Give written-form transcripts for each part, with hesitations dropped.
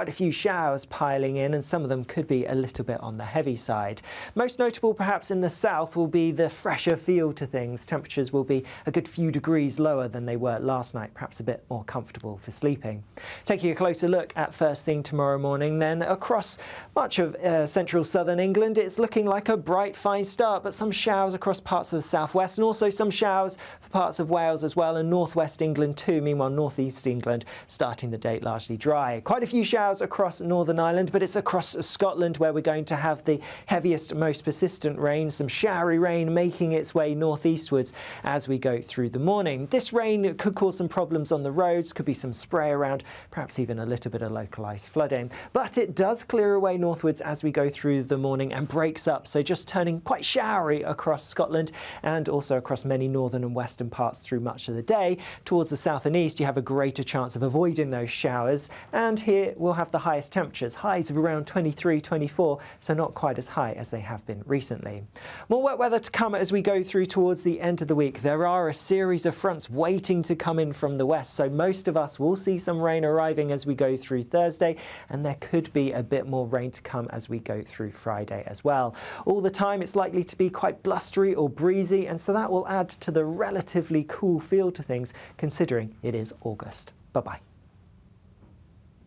Quite a few showers piling in, and some of them could be a little bit on the heavy side. Most notable perhaps in the south will be the fresher feel to things. Temperatures will be a good few degrees lower than they were last night, perhaps a bit more comfortable for sleeping. Taking a closer look at first thing tomorrow morning, then across much of central southern England, it's looking like a bright, fine start, but some showers across parts of the southwest, and also some showers for parts of Wales as well, and northwest England too. Meanwhile, northeast England starting the day largely dry. Quite a few showers across Northern Ireland, but it's across Scotland where we're going to have the heaviest, most persistent rain. Some showery rain making its way northeastwards as we go through the morning. This rain could cause some problems on the roads, could be some spray around, perhaps even a little bit of localised flooding. But it does clear away northwards as we go through the morning and breaks up, so just turning quite showery across Scotland and also across many northern and western parts through much of the day. Towards the south and east, you have a greater chance of avoiding those showers, and here we'll have the highest temperatures, highs of around 23, 24, so not quite as high as they have been recently. More wet weather to come as we go through towards the end of the week. There are a series of fronts waiting to come in from the west, so most of us will see some rain arriving as we go through Thursday, and there could be a bit more rain to come as we go through Friday as well. All the time it's likely to be quite blustery or breezy, and so that will add to the relatively cool feel to things considering it is August. Bye-bye.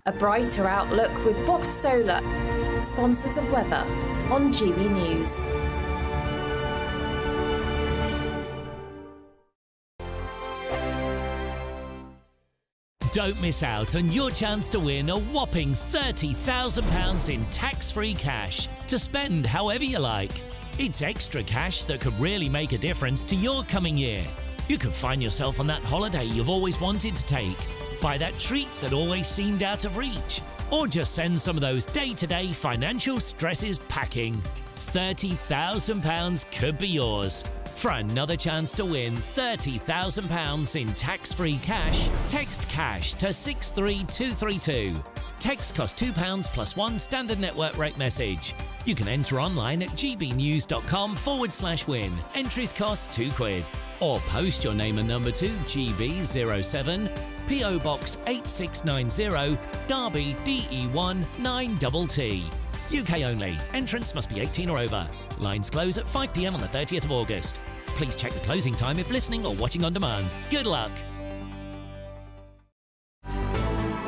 A brighter outlook with Box Solar, sponsors of weather on GB News. Don't miss out on your chance to win a whopping £30,000 in tax-free cash to spend however you like. It's extra cash that could really make a difference to your coming year. You could find yourself on that holiday you've always wanted to take, buy that treat that always seemed out of reach, or just send some of those day-to-day financial stresses packing. £30,000 could be yours. For another chance to win £30,000 in tax-free cash, text CASH to 63232. Text costs £2 plus one standard network rate message. You can enter online at gbnews.com/win. Entries cost £2. Or post your name and number to GB07, PO Box 8690, Derby DE1 9TT. UK only. Entrance must be 18 or over. Lines close at 5 p.m. on the 30th of August. Please check the closing time if listening or watching on demand. Good luck.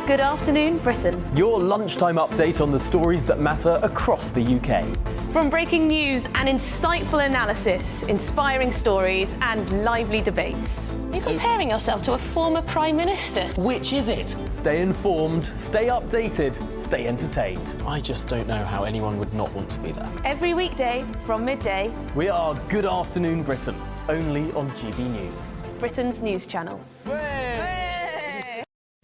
Good afternoon, Britain. Your lunchtime update on the stories that matter across the UK. From breaking news and insightful analysis, inspiring stories and lively debates. You're comparing yourself to a former Prime Minister. Which is it? Stay informed, stay updated, stay entertained. I just don't know how anyone would not want to be there. Every weekday from midday. We are Good Afternoon Britain, only on GB News. Britain's news channel.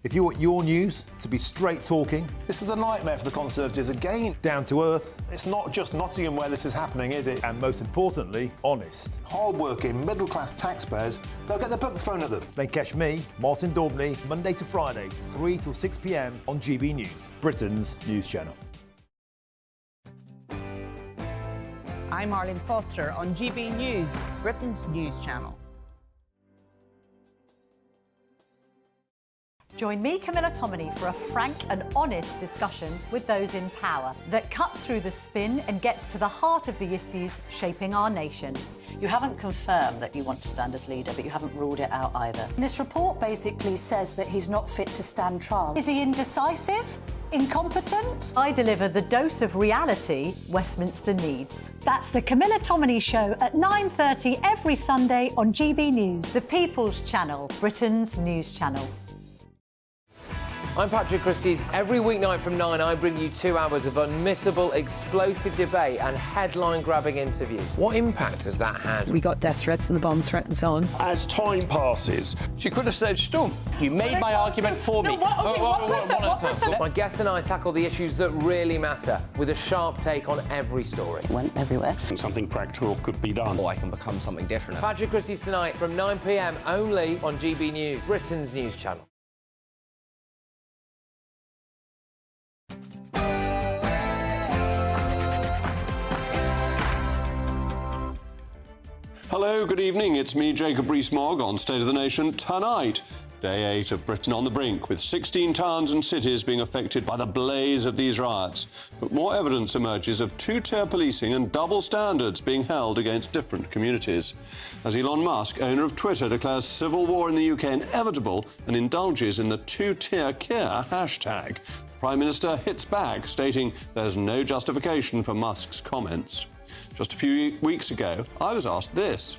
If you want your news to be straight talking, this is a nightmare for the Conservatives again. down to earth, It's not just Nottingham where this is happening, is it? and most importantly, honest, Hard-working, middle-class taxpayers, they'll get their book thrown at them. then catch me, Martin Daubney, Monday to Friday, 3 till 6 p.m. on GB News, Britain's news channel. I'm Arlene Foster on GB News, Britain's news channel. Join me, Camilla Tominey, for a frank and honest discussion with those in power that cuts through the spin and gets to the heart of the issues shaping our nation. You haven't confirmed that you want to stand as leader, but you haven't ruled it out either. This report basically says that he's not fit to stand trial. Is he indecisive? Incompetent? I deliver the dose of reality Westminster needs. That's the Camilla Tominey Show at 9:30 every Sunday on GB News. The People's Channel, Britain's news channel. I'm Patrick Christie's. Every weeknight from 9, I bring you 2 hours of unmissable, explosive debate and headline-grabbing interviews. What impact has that had? We got death threats and the bomb threat and so on. As time passes, She could have saved Storm. You made my argument for me. My guests and I tackle the issues that really matter with a sharp take on every story. Went everywhere. something practical could be done. Or I can become something different. Patrick Christie's tonight from 9 p.m. only on GB News, Britain's news channel. Hello, good evening. It's me, Jacob Rees-Mogg, on State of the Nation tonight. Day 8 of Britain on the brink, with 16 towns and cities being affected by the blaze of these riots. But more evidence emerges of two-tier policing and double standards being held against different communities. As Elon Musk, owner of Twitter, declares civil war in the UK inevitable and indulges in the two-tier care hashtag, the Prime Minister hits back, stating there's no justification for Musk's comments. Just a few weeks ago, I was asked this.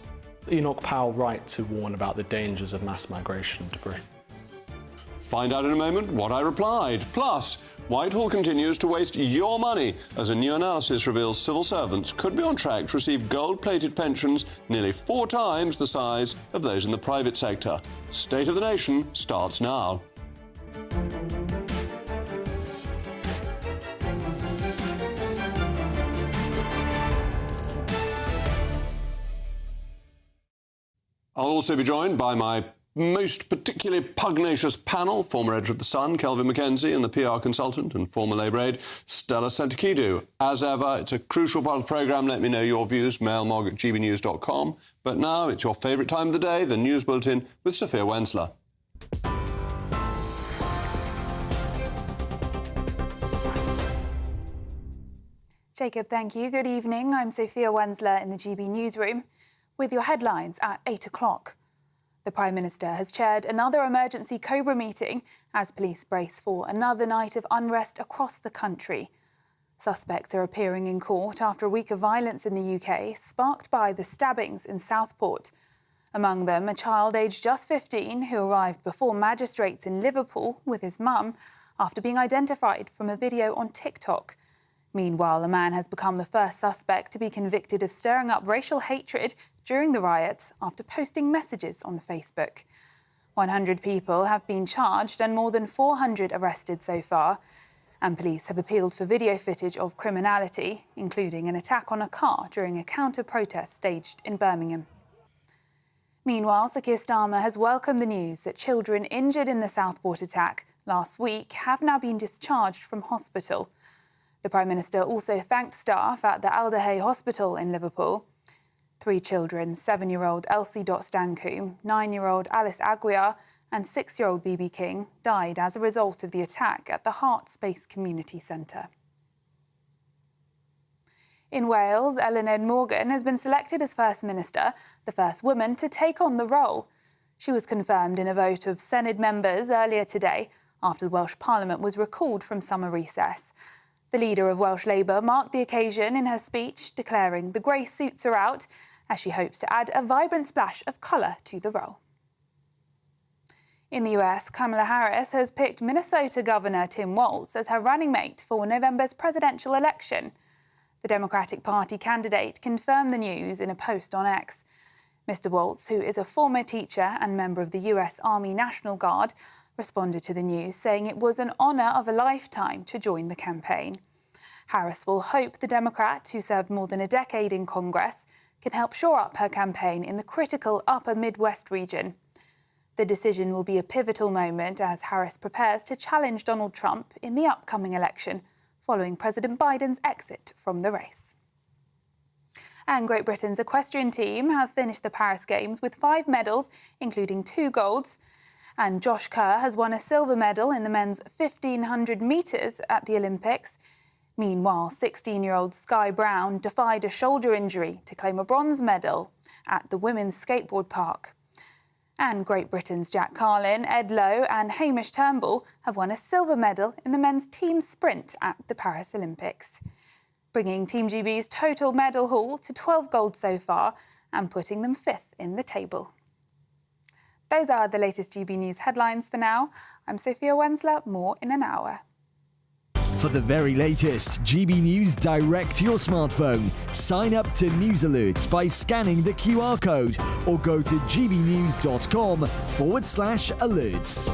Enoch Powell right to warn about the dangers of mass migration to Britain? Find out in a moment what I replied. Plus, Whitehall continues to waste your money as a new analysis reveals civil servants could be on track to receive gold-plated pensions nearly 4 times the size of those in the private sector. State of the Nation starts now. I'll also be joined by my most particularly pugnacious panel, former editor of The Sun, Kelvin Mackenzie, and the PR consultant and former Labour aide, Stella Santacchidu. As ever, it's a crucial part of the programme. Let me know your views, mailmog@gbnews.com. But now it's your favourite time of the day, the News Bulletin with Sophia Wensler. Jacob, thank you. Good evening. I'm Sophia Wensler in the GB newsroom with your headlines at 8 o'clock. The Prime Minister has chaired another emergency Cobra meeting as police brace for another night of unrest across the country. Suspects are appearing in court after a week of violence in the UK, sparked by the stabbings in Southport. Among them, a child aged just 15 who arrived before magistrates in Liverpool with his mum after being identified from a video on TikTok. Meanwhile, a man has become the first suspect to be convicted of stirring up racial hatred during the riots after posting messages on Facebook. 100 people have been charged and more than 400 arrested so far. And police have appealed for video footage of criminality, including an attack on a car during a counter-protest staged in Birmingham. Meanwhile, Sir Keir Starmer has welcomed the news that children injured in the Southport attack last week have now been discharged from hospital. The Prime Minister also thanked staff at the Alderhay Hospital in Liverpool. 3 children, 7-year-old Elsie Stancoombe, 9-year-old Alice Aguiar and 6-year-old BB King, died as a result of the attack at the Hart Space Community Centre. In Wales, Eluned Morgan has been selected as First Minister, the first woman to take on the role. She was confirmed in a vote of Senedd members earlier today after the Welsh Parliament was recalled from summer recess. The leader of Welsh Labour marked the occasion in her speech, declaring the grey suits are out, as she hopes to add a vibrant splash of colour to the role. In the US, Kamala Harris has picked Minnesota Governor Tim Walz as her running mate for November's presidential election. The Democratic Party candidate confirmed the news in a post on X. Mr. Walz, who is a former teacher and member of the US Army National Guard, responded to the news, saying it was an honour of a lifetime to join the campaign. Harris will hope the Democrat, who served more than a decade in Congress, can help shore up her campaign in the critical upper Midwest region. The decision will be a pivotal moment as Harris prepares to challenge Donald Trump in the upcoming election, following President Biden's exit from the race. And Great Britain's equestrian team have finished the Paris Games with 5 medals, including 2 golds. And Josh Kerr has won a silver medal in the men's 1,500 metres at the Olympics. Meanwhile, 16-year-old Sky Brown defied a shoulder injury to claim a bronze medal at the women's skateboard park. And Great Britain's Jack Carlin, Ed Lowe and Hamish Turnbull have won a silver medal in the men's team sprint at the Paris Olympics, bringing Team GB's total medal haul to 12 gold so far and putting them 5th in the table. Those are the latest GB News headlines for now. I'm Sophia Wensler, more in an hour. For the very latest GB News direct to your smartphone, sign up to News Alerts by scanning the QR code or go to gbnews.com/alerts.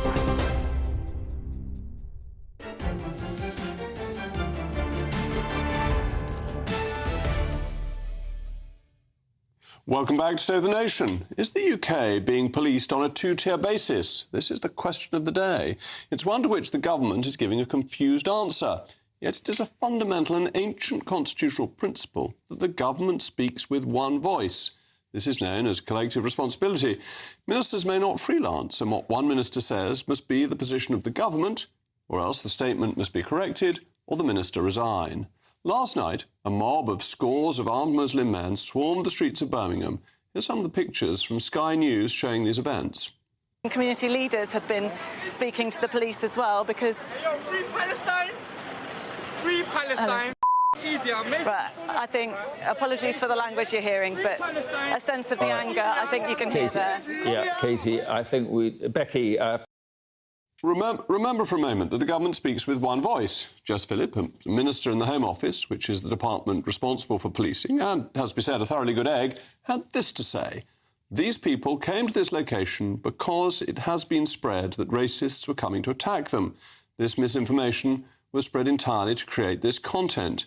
Welcome back to Save the Nation. Is the UK being policed on a 2-tier basis? This is the question of the day. It's one to which the government is giving a confused answer. Yet it is a fundamental and ancient constitutional principle that the government speaks with one voice. This is known as collective responsibility. Ministers may not freelance, and what one minister says must be the position of the government, or else the statement must be corrected or the minister resign. Last night, a mob of scores of armed Muslim men swarmed the streets of Birmingham. Here's some of the pictures from Sky News showing these events. Community leaders have been speaking to the police as well because... Free Palestine! Free Palestine! But I think, apologies for the language you're hearing, but a sense of the anger I think you can hear there. Yeah, Katie, I think Becky... Remember for a moment that the government speaks with one voice. Jess Phillip, a minister in the Home Office, which is the department responsible for policing, and, has to be said, a thoroughly good egg, had this to say. These people came to this location because it has been spread that racists were coming to attack them. This misinformation was spread entirely to create this content.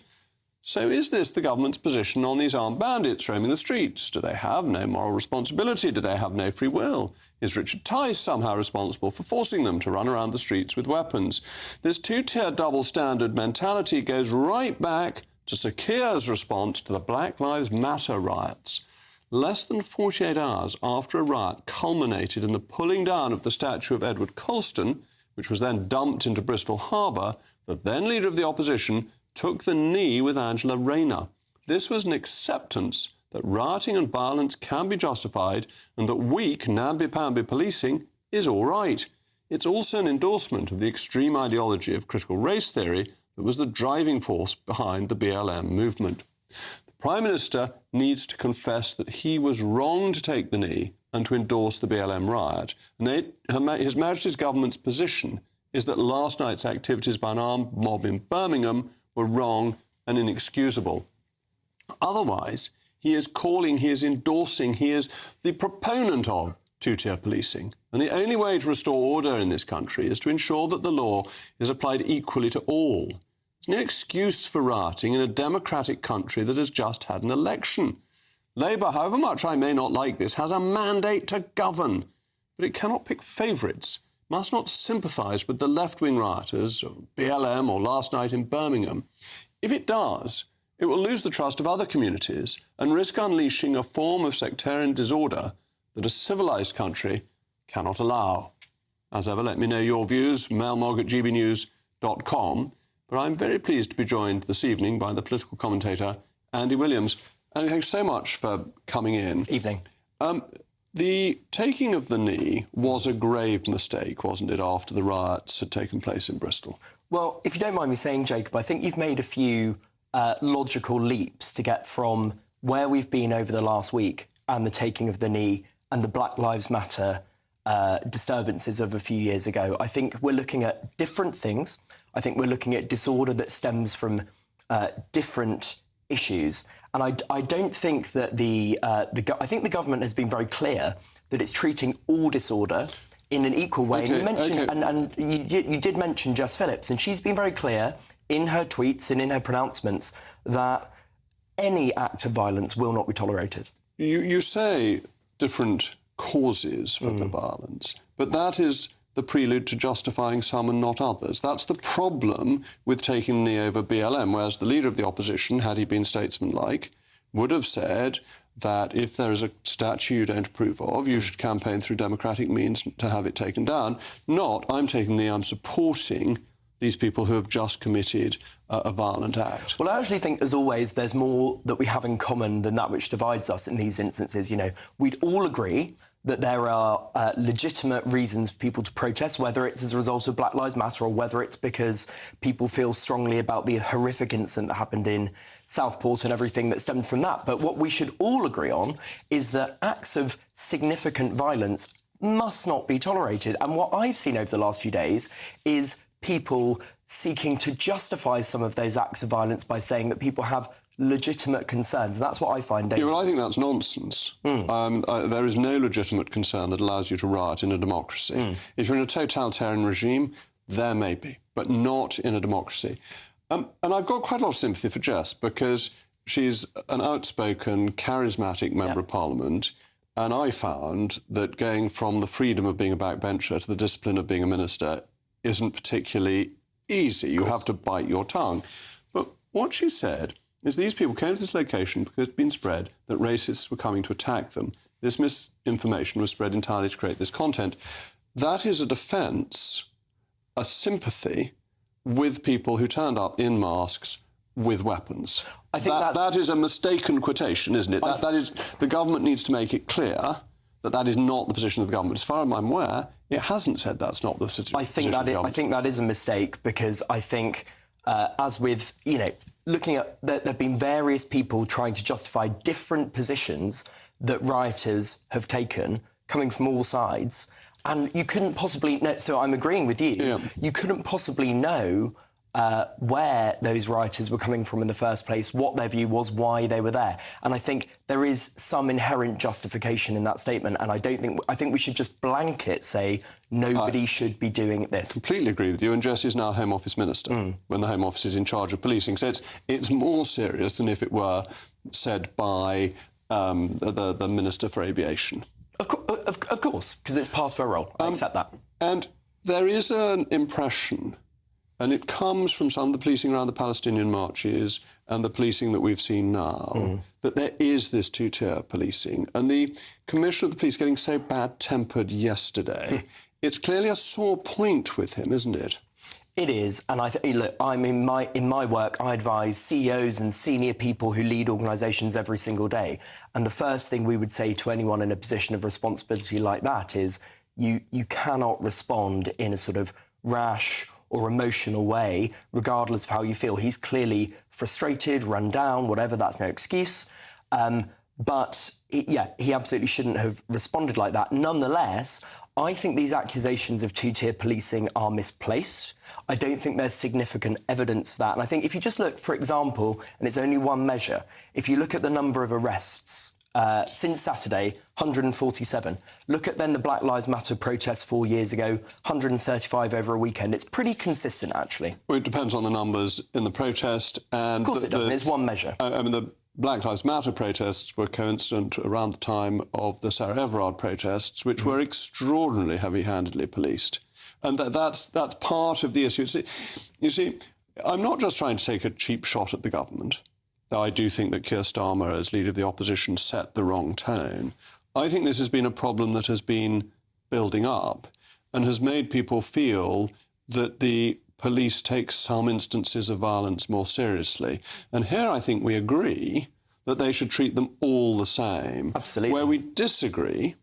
So is this the government's position on these armed bandits roaming the streets? Do they have no moral responsibility? Do they have no free will? Is Richard Tice somehow responsible for forcing them to run around the streets with weapons? This two-tier double-standard mentality goes right back to Sir Keir's response to the Black Lives Matter riots. Less than 48 hours after a riot culminated in the pulling down of the statue of Edward Colston, which was then dumped into Bristol Harbour, the then leader of the opposition took the knee with Angela Rayner. This was an acceptance that rioting and violence can be justified and that weak, namby-pamby policing is all right. It's also an endorsement of the extreme ideology of critical race theory that was the driving force behind the BLM movement. The Prime Minister needs to confess that he was wrong to take the knee and to endorse the BLM riot. And His Majesty's government's position is that last night's activities by an armed mob in Birmingham were wrong and inexcusable. Otherwise, he is endorsing, he is the proponent of two-tier policing. And the only way to restore order in this country is to ensure that the law is applied equally to all. There's no excuse for rioting in a democratic country that has just had an election. Labour, however much I may not like this, has a mandate to govern, but it cannot pick favourites, must not sympathise with the left-wing rioters of BLM or last night in Birmingham. If it does, it will lose the trust of other communities and risk unleashing a form of sectarian disorder that a civilised country cannot allow. As ever, let me know your views, mailmog@gbnews.com. But I'm very pleased to be joined this evening by the political commentator, Andy Williams. And thanks so much for coming in. Evening. The taking of the knee was a grave mistake, wasn't it, after the riots had taken place in Bristol? Well, if you don't mind me saying, Jacob, I think you've made a few logical leaps to get from where we've been over the last week and the taking of the knee and the Black Lives Matter disturbances of a few years ago. I think we're looking at different things. I think we're looking at disorder that stems from different issues. And I don't think that I think the government has been very clear that it's treating all disorder in an equal way. Okay, and you mentioned, and you did mention Jess Phillips, and she's been very clear in her tweets and in her pronouncements that any act of violence will not be tolerated. You say different causes for the violence, but that is the prelude to justifying some and not others. That's the problem with taking the knee over BLM, whereas the leader of the opposition, had he been statesmanlike, would have said that if there is a statue you don't approve of, you should campaign through democratic means to have it taken down. Not, I'm taking the knee, I'm supporting these people who have just committed a violent act. Well, I actually think, as always, there's more that we have in common than that which divides us in these instances. You know, we'd all agree that there are legitimate reasons for people to protest, whether it's as a result of Black Lives Matter or whether it's because people feel strongly about the horrific incident that happened in Southport and everything that stemmed from that. But what we should all agree on is that acts of significant violence must not be tolerated. And what I've seen over the last few days is people seeking to justify some of those acts of violence by saying that people have legitimate concerns. That's what I find dangerous. Yeah, well, I think that's nonsense. There is no legitimate concern that allows you to riot in a democracy. If you're in a totalitarian regime, there may be, but not in a democracy. And I've got quite a lot of sympathy for Jess because she's an outspoken, charismatic member of Parliament, and I found that going from the freedom of being a backbencher to the discipline of being a minister isn't particularly easy. You have to bite your tongue. But what she said is these people came to this location because it's been spread that racists were coming to attack them. This misinformation was spread entirely to create this content. That is a defence, a sympathy with people who turned up in masks with weapons. I think that is a mistaken quotation, isn't it? That is, the government needs to make it clear that that is not the position of the government. As far as I'm aware, it hasn't said that's not the position of the government. I think that is a mistake, because I think, as with, you know, looking at, there have been various people trying to justify different positions that rioters have taken, coming from all sides, and you couldn't possibly know. So I'm agreeing with you. Yeah. You couldn't possibly know where those rioters were coming from in the first place, what their view was, why they were there. And I think there is some inherent justification in that statement, and I think we should just blanket say nobody should be doing this. I completely agree with you, and Jess is now Home Office Minister when the Home Office is in charge of policing. So it's more serious than if it were said by the Minister for Aviation. Of course, because it's part of her role. I accept that. And there is an impression, and it comes from some of the policing around the Palestinian marches and the policing that we've seen now, that there is this two-tier policing. And the Commissioner of the Police getting so bad-tempered yesterday, it's clearly a sore point with him, isn't it? It is, and look, I'm in my work, I advise CEOs and senior people who lead organisations every single day. And the first thing we would say to anyone in a position of responsibility like that is you cannot respond in a sort of rash or emotional way, regardless of how you feel. He's clearly frustrated, run down, whatever, that's no excuse. But he absolutely shouldn't have responded like that. Nonetheless, I think these accusations of two-tier policing are misplaced. I don't think there's significant evidence for that. And I think if you just look, for example, and it's only one measure, if you look at the number of arrests since Saturday, 147. Look at then the Black Lives Matter protests 4 years ago, 135 over a weekend. It's pretty consistent, actually. Well, it depends on the numbers in the protest. And of course it doesn't. It's one measure. I mean, the Black Lives Matter protests were coincident around the time of the Sarah Everard protests, which were extraordinarily heavy-handedly policed. And that's part of the issue. You see, I'm not just trying to take a cheap shot at the government, though I do think that Keir Starmer, as leader of the opposition, set the wrong tone. I think this has been a problem that has been building up and has made people feel that the police take some instances of violence more seriously. And here I think we agree that they should treat them all the same. Absolutely. Where we disagree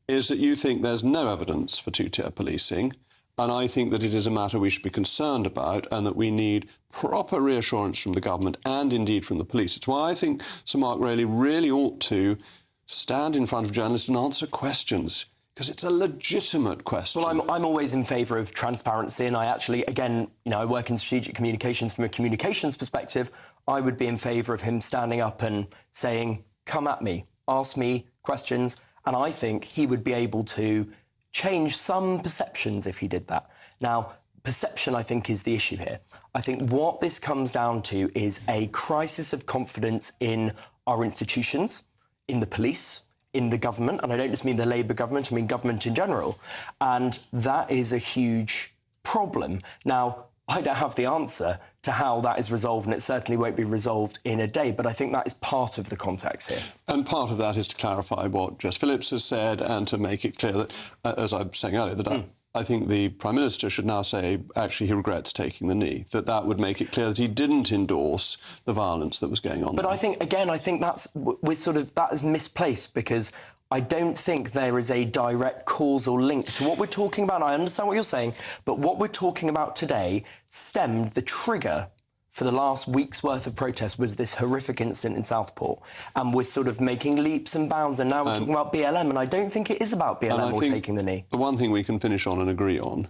is that you think there's no evidence for two-tier policing, and I think that it is a matter we should be concerned about and that we need proper reassurance from the government and indeed from the police. It's why I think Sir Mark Rayleigh really ought to stand in front of journalists and answer questions, because it's a legitimate question. Well, I'm always in favour of transparency, and I actually, again, I work in strategic communications. From a communications perspective, I would be in favour of him standing up and saying, come at me, ask me questions, and I think he would be able to change some perceptions if he did that. Now, perception, I think, is the issue here. I think what this comes down to is a crisis of confidence in our institutions, in the police, in the government, and I don't just mean the Labour government, I mean government in general, and that is a huge problem. Now, I don't have the answer to how that is resolved, and it certainly won't be resolved in a day, but I think that is part of the context here. And part of that is to clarify what Jess Phillips has said and to make it clear that, as I was saying earlier, that I think the Prime Minister should now say, actually, he regrets taking the knee, that would make it clear that he didn't endorse the violence that was going on. But there. I think, again, that is misplaced, because I don't think there is a direct causal link to what we're talking about. I understand what you're saying, but what we're talking about today stemmed, the trigger for the last week's worth of protest was this horrific incident in Southport. And we're sort of making leaps and bounds, and now we're talking about BLM, and I don't think it is about BLM or taking the knee. The one thing we can finish on and agree on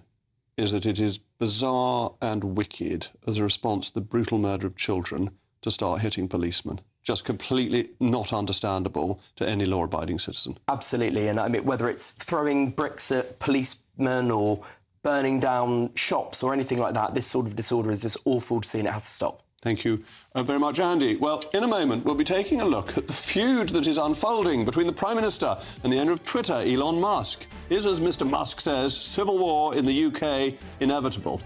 is that it is bizarre and wicked as a response to the brutal murder of children to start hitting policemen. Just completely not understandable to any law-abiding citizen. Absolutely, and I mean, whether it's throwing bricks at policemen or burning down shops or anything like that, this sort of disorder is just awful to see, and it has to stop. Thank you very much, Andy. Well, in a moment, we'll be taking a look at the feud that is unfolding between the Prime Minister and the owner of Twitter, Elon Musk. Is, as Mr. Musk says, civil war in the UK inevitable?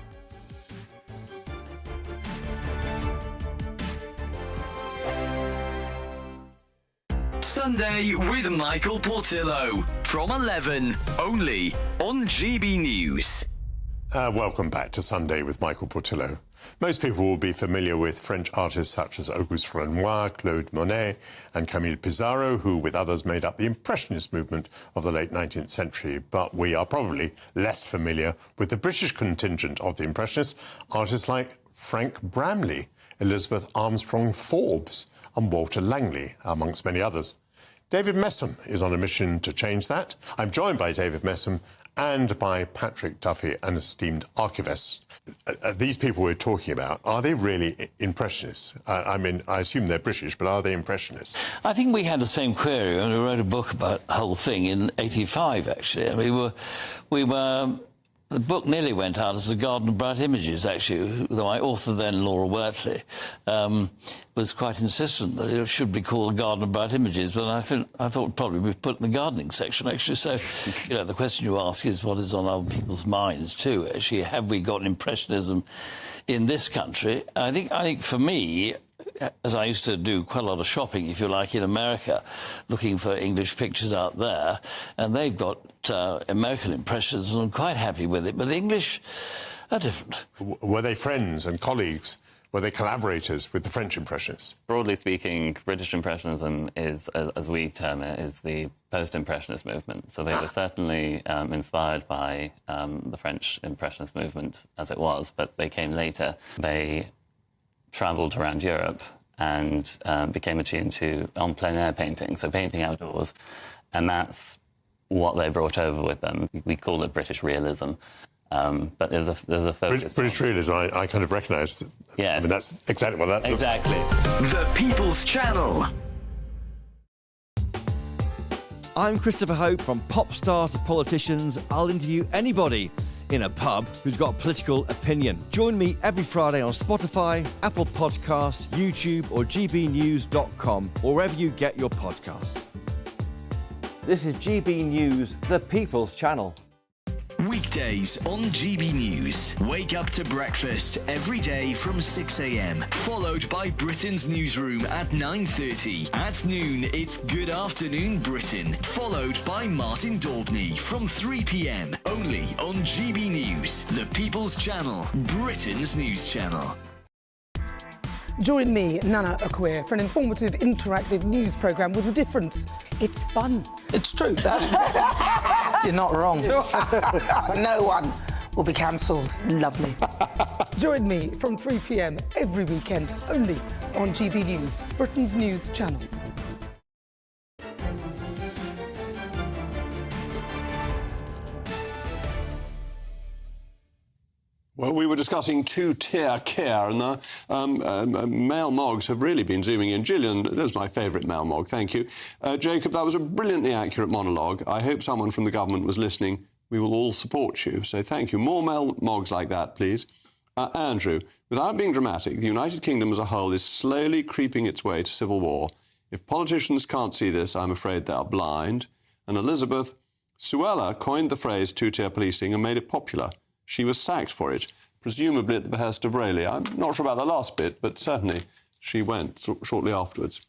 Sunday with Michael Portillo from 11, only on GB News. Welcome back to Sunday with Michael Portillo. Most people will be familiar with French artists such as Auguste Renoir, Claude Monet and Camille Pissarro, who with others made up the Impressionist movement of the late 19th century. But we are probably less familiar with the British contingent of the Impressionists, artists like Frank Bramley, Elizabeth Armstrong Forbes and Walter Langley, amongst many others. David Messam is on a mission to change that. I'm joined by David Messam and by Patrick Duffy, an esteemed archivist. These people we're talking about, are they really Impressionists? I mean, I assume they're British, but are they Impressionists? I think we had the same query when we wrote a book about the whole thing in '85, actually. And we were the book nearly went out as The Garden of Bright Images, actually, though my author then, Laura Wortley, was quite insistent that it should be called Garden of Bright Images, but I thought probably we'd put it in the gardening section, actually. So, you know, the question you ask is what is on other people's minds, too. Actually, have we got Impressionism in this country? I think for me, as I used to do quite a lot of shopping, if you like, in America, looking for English pictures out there, and they've got American Impressionism, and I'm quite happy with it, but the English are different. Were they friends and colleagues? Were they collaborators with the French Impressionists? Broadly speaking, British Impressionism is, as we term it, is the post-Impressionist movement. So they were certainly inspired by the French Impressionist movement as it was, but they came later. They travelled around Europe and became attuned to en plein air painting, so painting outdoors, and that's what they brought over with them. We call it British realism, but there's a focus. British realism, I kind of recognise. Yeah, I mean, that's exactly what that looks like. The People's Channel. I'm Christopher Hope. From pop stars to politicians, I'll interview anybody in a pub who's got a political opinion. Join me every Friday on Spotify, Apple Podcasts, YouTube or gbnews.com, or wherever you get your podcasts. This is GB News, the People's Channel. Weekdays on GB News. Wake up to breakfast every day from 6 a.m. Followed by Britain's newsroom at 9:30. At noon, it's Good Afternoon Britain. Followed by Martin Daubney from 3 p.m. Only on GB News, the People's Channel, Britain's news channel. Join me, Nana Akwe, for an informative, interactive news programme with a difference. It's fun. It's true. You're not wrong. No one will be cancelled. Lovely. Join me from 3 p.m. every weekend, only on GB News, Britain's news channel. Well, we were discussing two-tier care, and the male mogs have really been zooming in. Gillian, there's my favourite male mog, thank you. Jacob, that was a brilliantly accurate monologue. I hope someone from the government was listening. We will all support you, so thank you. More male mogs like that, please. Andrew, without being dramatic, the United Kingdom as a whole is slowly creeping its way to civil war. If politicians can't see this, I'm afraid they are blind. And Elizabeth, Suella coined the phrase two-tier policing and made it popular. She was sacked for it, presumably at the behest of Rayleigh. I'm not sure about the last bit, but certainly she went shortly afterwards.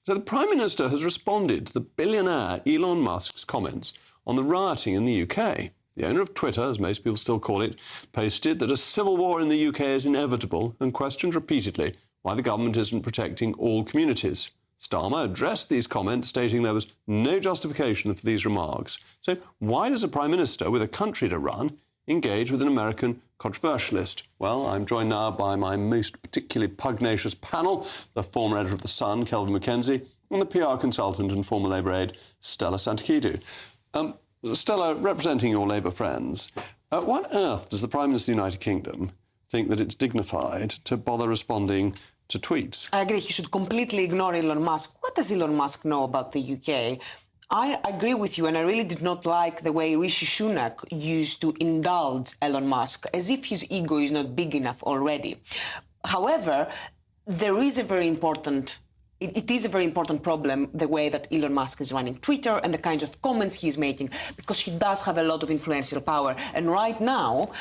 So the Prime Minister has responded to the billionaire Elon Musk's comments on the rioting in the UK. The owner of Twitter, as most people still call it, posted that a civil war in the UK is inevitable and questioned repeatedly why the government isn't protecting all communities. Starmer addressed these comments, stating there was no justification for these remarks. So why does a Prime Minister with a country to run engage with an American controversialist? Well, I'm joined now by my most particularly pugnacious panel, the former editor of The Sun, Kelvin Mackenzie, and the PR consultant and former Labour aide, Stella Santakidu. Stella, representing your Labour friends, what on earth does the Prime Minister of the United Kingdom think that it's dignified to bother responding to tweets? I agree. He should completely ignore Elon Musk. What does Elon Musk know about the UK? I agree with you, and I really did not like the way Rishi Sunak used to indulge Elon Musk, as if his ego is not big enough already. However, there is a very important It is a very important problem, the way that Elon Musk is running Twitter and the kinds of comments he's making, because he does have a lot of influential power. And right now,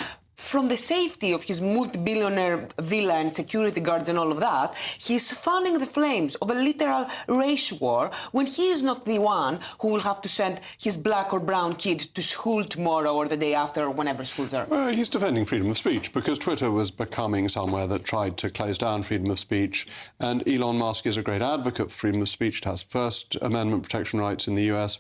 from the safety of his multi-billionaire villa and security guards and all of that, he's fanning the flames of a literal race war when he is not the one who will have to send his black or brown kid to school tomorrow or the day after or whenever schools are. Well, he's defending freedom of speech because Twitter was becoming somewhere that tried to close down freedom of speech, and Elon Musk is a great advocate for freedom of speech. It has First Amendment protection rights in the US.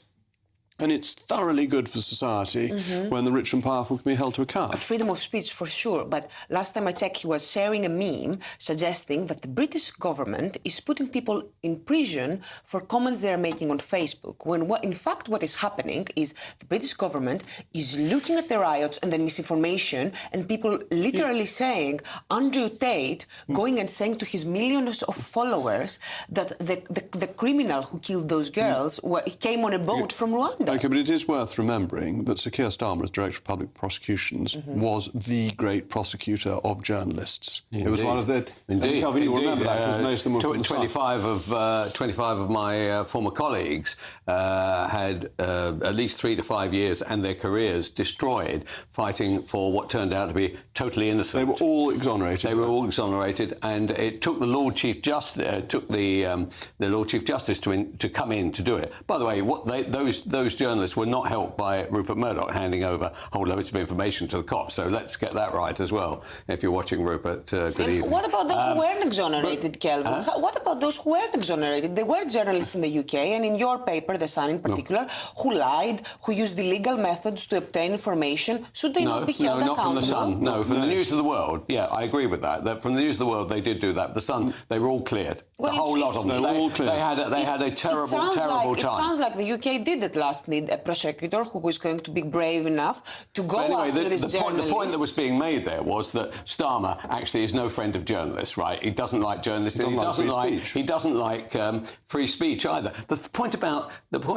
And it's thoroughly good for society when the rich and powerful can be held to account. Freedom of speech, for sure. But last time I checked, he was sharing a meme suggesting that the British government is putting people in prison for comments they are making on Facebook. When in fact what is happening is the British government is looking at the riots and the misinformation and people literally saying, Andrew Tate going and saying to his millions of followers that the criminal who killed those girls came on a boat from Rwanda. OK, but it is worth remembering that Sir Keir Starmer, as Director of Public Prosecutions, was the great prosecutor of journalists. Indeed. It was one of the... Indeed. You'll remember that, because most of them were from the 25 of my former colleagues had at least 3 to 5 years and their careers destroyed fighting for what turned out to be totally innocent. They were all exonerated. They were all exonerated, and it took the Lord Chief Justice, the Lord Chief Justice to come in to do it. By the way, those journalists were not helped by Rupert Murdoch handing over whole loads of information to the cops. So let's get that right as well. If you're watching, Rupert, good evening. What about those who weren't exonerated, Kelvin? What about those who weren't exonerated? There were journalists in the UK, and in your paper, The Sun in particular, who lied, who used illegal methods to obtain information. Should they not be held accountable? No, not from The Sun. No, from the News of the World. Yeah, I agree with that. From the News of the World, they did do that. The Sun, they were all cleared. Well, the whole lot of them. They were all cleared. They had a terrible, terrible time. It sounds like the UK did at last need a prosecutor who was going to be brave enough to go after this journalist. The point that was being made there was that Starmer actually is no friend of journalists, right? He doesn't like journalists. He doesn't like free speech either. The point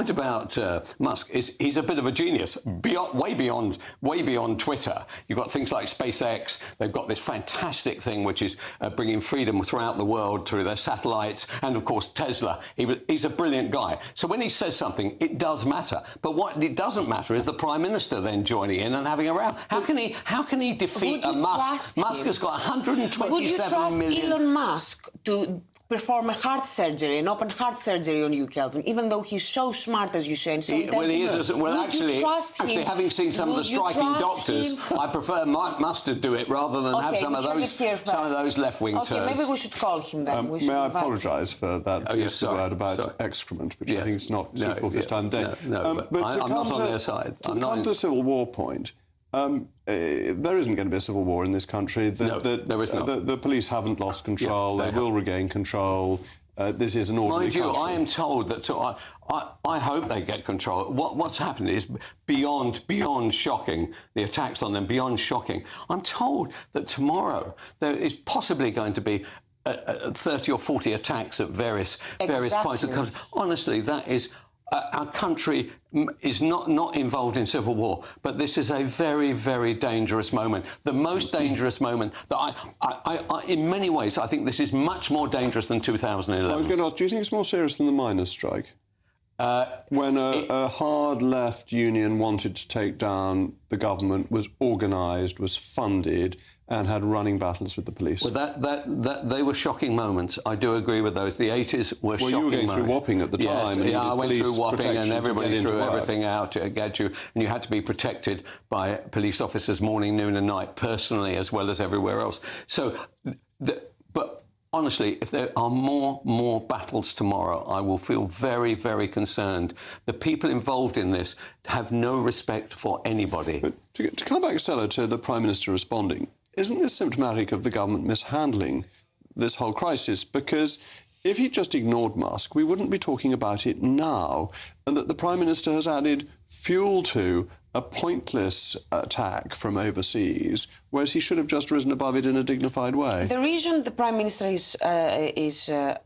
about Musk is he's a bit of a genius, way beyond Twitter. You've got things like SpaceX. They've got this fantastic thing which is bringing freedom throughout the world through their satellites, and of course Tesla. He's a brilliant guy. So when he says something, it does matter. But what it doesn't matter is the Prime Minister then joining in and having a row. How can he defeat a Musk? Musk has got 127 Would you trust million. Elon Musk to perform an open heart surgery on you, Kelvin, even though he's so smart, as you say, and so actually, having seen some of the striking doctors, I prefer Musk to do it rather than have some of those left-wing turns. Okay, maybe we should call him then. May I apologise for that word about excrement, which I think is not suitable for this time of day. But I'm not on their side. To come to the Civil War point, there isn't going to be a civil war in this country. There is not. The police haven't lost control. They will regain control. This is an orderly country. Mind you, I am told that I hope they get control. What's happened is beyond shocking. The attacks on them beyond shocking. I'm told that tomorrow there is possibly going to be 30 or 40 attacks at various points of the country. Honestly, that is. Our country is not involved in civil war, but this is a very, very dangerous moment. The most dangerous moment that I in many ways, I think this is much more dangerous than 2011. I was going to ask, do you think it's more serious than the miners' strike? When a hard left union wanted to take down the government, was organised, was funded, and had running battles with the police. Well, they were shocking moments. I do agree with those. The 80s were shocking moments. You were going through Wapping at the time. Yes, I went through Wapping, and everybody threw everything out to get you. And you had to be protected by police officers morning, noon and night, personally, as well as everywhere else. So, but honestly, if there are more battles tomorrow, I will feel very, very concerned. The people involved in this have no respect for anybody. But to come back, Stella, to the Prime Minister responding, isn't this symptomatic of the government mishandling this whole crisis? Because if he just ignored Musk, we wouldn't be talking about it now, and that the Prime Minister has added fuel to a pointless attack from overseas, whereas he should have just risen above it in a dignified way. The reason the Prime Minister is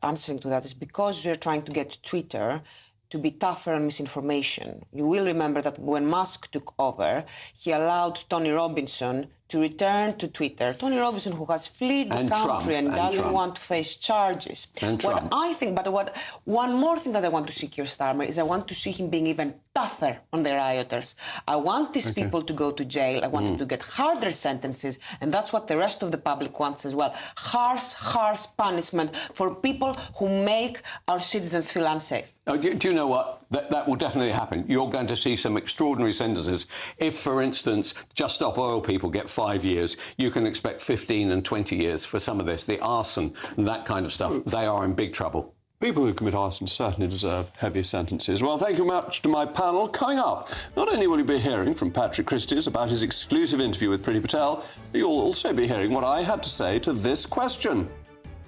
answering to that is because we're trying to get Twitter to be tougher on misinformation. You will remember that when Musk took over, he allowed Tony Robinson to return to Twitter. Tony Robinson, who has fled the country and doesn't want to face charges. What I think, but one more thing that I want to see Keir Starmer is I want to see him being even tougher on the rioters. I want these people to go to jail. I want them to get harder sentences, and that's what the rest of the public wants as well. Harsh punishment for people who make our citizens feel unsafe. Do you know what? That will definitely happen. You're going to see some extraordinary sentences. If, for instance, Just Stop Oil people get 5 years, you can expect 15 and 20 years for some of this. The arson and that kind of stuff, they are in big trouble. People who commit arson certainly deserve heavy sentences. Well, thank you much to my panel. Coming up, not only will you be hearing from Patrick Christys about his exclusive interview with Priti Patel, but you'll also be hearing what I had to say to this question.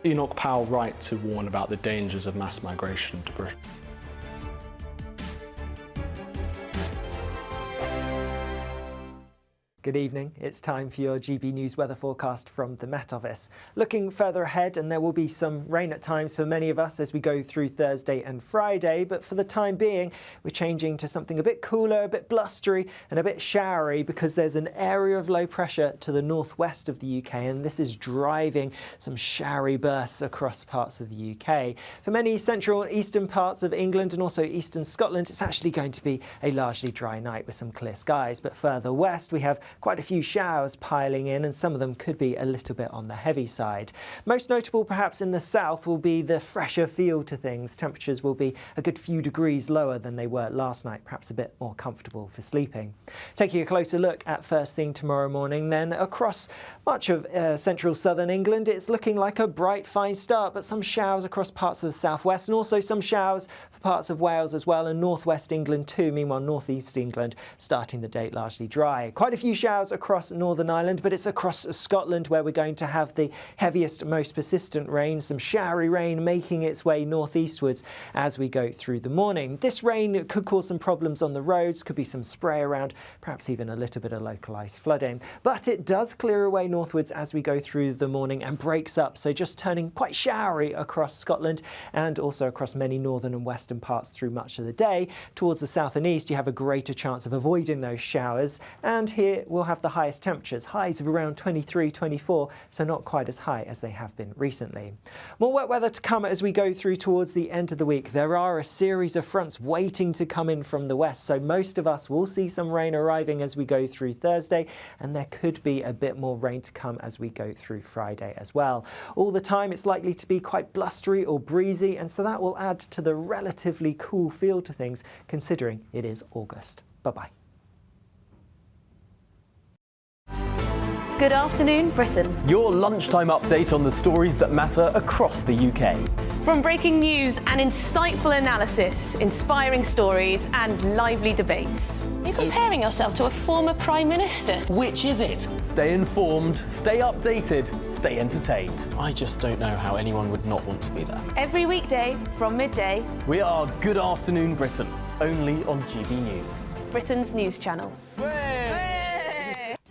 Enoch Powell right to warn about the dangers of mass migration to Britain? Good evening. It's time for your GB News weather forecast from the Met Office. Looking further ahead, and there will be some rain at times for many of us as we go through Thursday and Friday, but for the time being, we're changing to something a bit cooler, a bit blustery and a bit showery because there's an area of low pressure to the northwest of the UK, and this is driving some showery bursts across parts of the UK. For many central and eastern parts of England and also eastern Scotland, it's actually going to be a largely dry night with some clear skies, but further west we have quite a few showers piling in, and some of them could be a little bit on the heavy side. Most notable perhaps in the south will be the fresher feel to things. Temperatures will be a good few degrees lower than they were last night, perhaps a bit more comfortable for sleeping. Taking a closer look at first thing tomorrow morning, then across much of central southern England, it's looking like a bright fine start, but some showers across parts of the southwest and also some showers for parts of Wales as well, and northwest England too. Meanwhile, northeast England starting the day largely dry. Quite a few showers across Northern Ireland, but it's across Scotland where we're going to have the heaviest, most persistent rain, some showery rain making its way northeastwards as we go through the morning. This rain could cause some problems on the roads, could be some spray around, perhaps even a little bit of localised flooding, but it does clear away northwards as we go through the morning and breaks up, so just turning quite showery across Scotland and also across many northern and western parts through much of the day. Towards the south and east you have a greater chance of avoiding those showers, and here we'll have the highest temperatures, highs of around 23, 24, so not quite as high as they have been recently. More wet weather to come as we go through towards the end of the week. There are a series of fronts waiting to come in from the west, so most of us will see some rain arriving as we go through Thursday, and there could be a bit more rain to come as we go through Friday as well. All the time it's likely to be quite blustery or breezy, and so that will add to the relatively cool feel to things considering it is August. Bye-bye. Good afternoon, Britain. Your lunchtime update on the stories that matter across the UK. From breaking news and insightful analysis, inspiring stories and lively debates. You're comparing yourself to a former Prime Minister. Which is it? Stay informed, stay updated, stay entertained. I just don't know how anyone would not want to be there. Every weekday from midday. We are Good Afternoon Britain, only on GB News. Britain's news channel.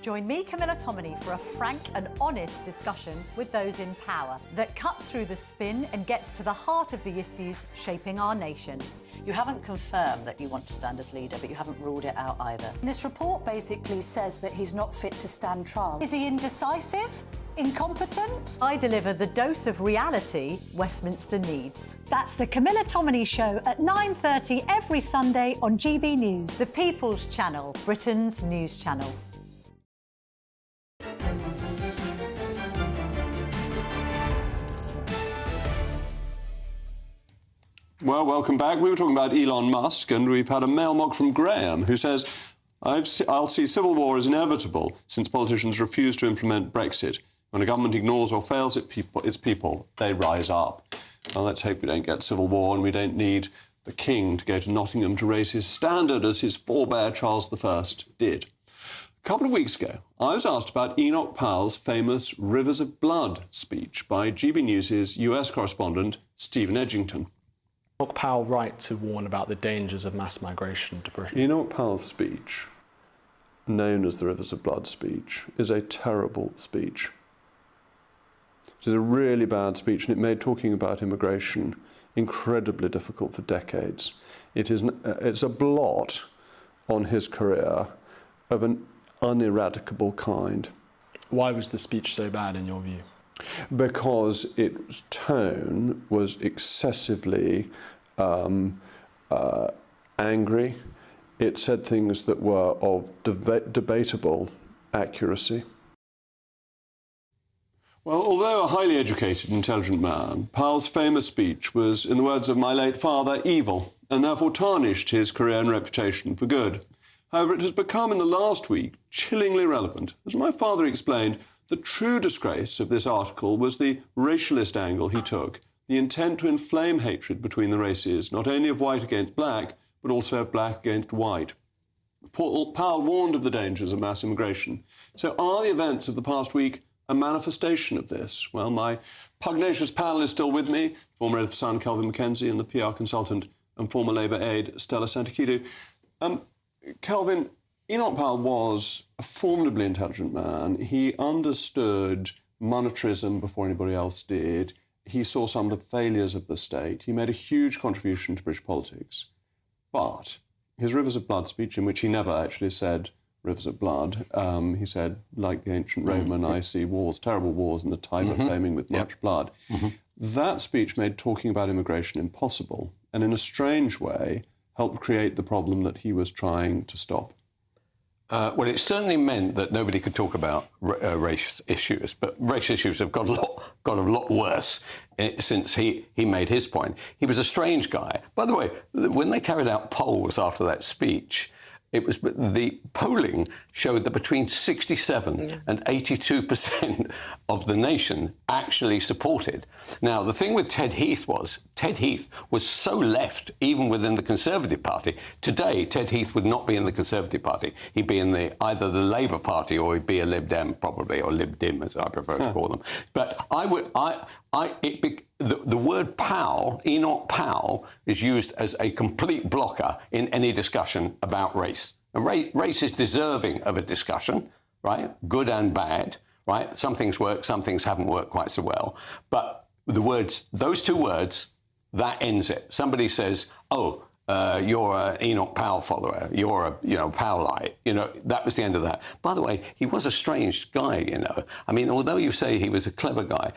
Join me, Camilla Tominey, for a frank and honest discussion with those in power that cuts through the spin and gets to the heart of the issues shaping our nation. You haven't confirmed that you want to stand as leader, but you haven't ruled it out either. This report basically says that he's not fit to stand trial. Is he indecisive? Incompetent? I deliver the dose of reality Westminster needs. That's the Camilla Tominey Show at 9:30 every Sunday on GB News. The People's Channel, Britain's news channel. Well, welcome back. We were talking about Elon Musk, and we've had a mail mog from Graham who says, I'll see civil war as inevitable since politicians refuse to implement Brexit. When a government ignores or fails its people, they rise up. Well, let's hope we don't get civil war and we don't need the king to go to Nottingham to raise his standard as his forebear Charles I did. A couple of weeks ago, I was asked about Enoch Powell's famous Rivers of Blood speech by GB News' US correspondent, Stephen Edgington. Enoch Powell right to warn about the dangers of mass migration to Britain? Enoch Powell's speech, known as the Rivers of Blood speech, is a terrible speech. It is a really bad speech, and it made talking about immigration incredibly difficult for decades. It's a blot on his career of an uneradicable kind. Why was the speech so bad in your view? Because its tone was excessively angry. It said things that were of debatable accuracy. Well, although a highly educated, intelligent man, Powell's famous speech was, in the words of my late father, evil, and therefore tarnished his career and reputation for good. However, it has become, in the last week, chillingly relevant. As my father explained, the true disgrace of this article was the racialist angle he took, the intent to inflame hatred between the races, not only of white against black, but also of black against white. Powell warned of the dangers of mass immigration. So are the events of the past week a manifestation of this? Well, my pugnacious panel is still with me, former editor of Sun, Kelvin Mackenzie, and the PR consultant and former Labour aide, Stella Santakidu. Kelvin, Enoch Powell was a formidably intelligent man. He understood monetarism before anybody else did. He saw some of the failures of the state. He made a huge contribution to British politics. But his Rivers of Blood speech, in which he never actually said rivers of blood, he said, like the ancient Roman, I see wars, terrible wars, and the Tiber flaming with much blood. That speech made talking about immigration impossible, and in a strange way helped create the problem that he was trying to stop. Well, it certainly meant that nobody could talk about race issues, but race issues have got a lot worse since he made his point. He was a strange guy. By the way, when they carried out polls after that speech, the polling showed that between 67 and 82% of the nation actually supported. Now, the thing with Ted Heath was so left, even within the Conservative Party. Today, Ted Heath would not be in the Conservative Party. He'd be in either the Labour Party or he'd be a Lib Dem, probably, or Lib Dim, as I prefer to call them. But the word Powell, Enoch Powell, is used as a complete blocker in any discussion about race. And race is deserving of a discussion, right? Good and bad, right? Some things work, some things haven't worked quite so well. But those two words, that ends it. Somebody says, oh, you're an Enoch Powell follower, you're a Powellite, that was the end of that. By the way, he was a strange guy, I mean, although you say he was a clever guy,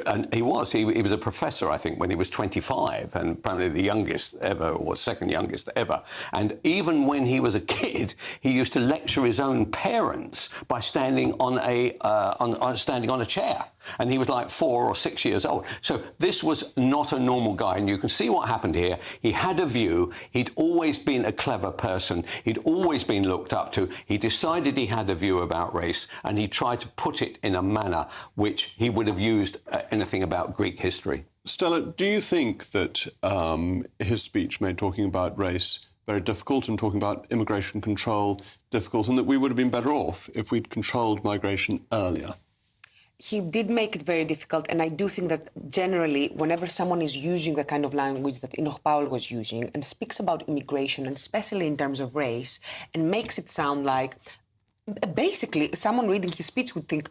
and he was a professor, I think, when he was 25, and apparently the youngest ever, or second youngest ever. And even when he was a kid, he used to lecture his own parents by standing on a chair. And he was like 4 or 6 years old. So this was not a normal guy. And you can see what happened here. He had a view. He'd always been a clever person. He'd always been looked up to. He decided he had a view about race, and he tried to put it in a manner which he would have used anything about Greek history. Stella, do you think that his speech made talking about race very difficult and talking about immigration control difficult, and that we would have been better off if we'd controlled migration earlier? He did make it very difficult, and I do think that generally, whenever someone is using the kind of language that Enoch Powell was using and speaks about immigration, and especially in terms of race, and makes it sound like, basically, someone reading his speech would think,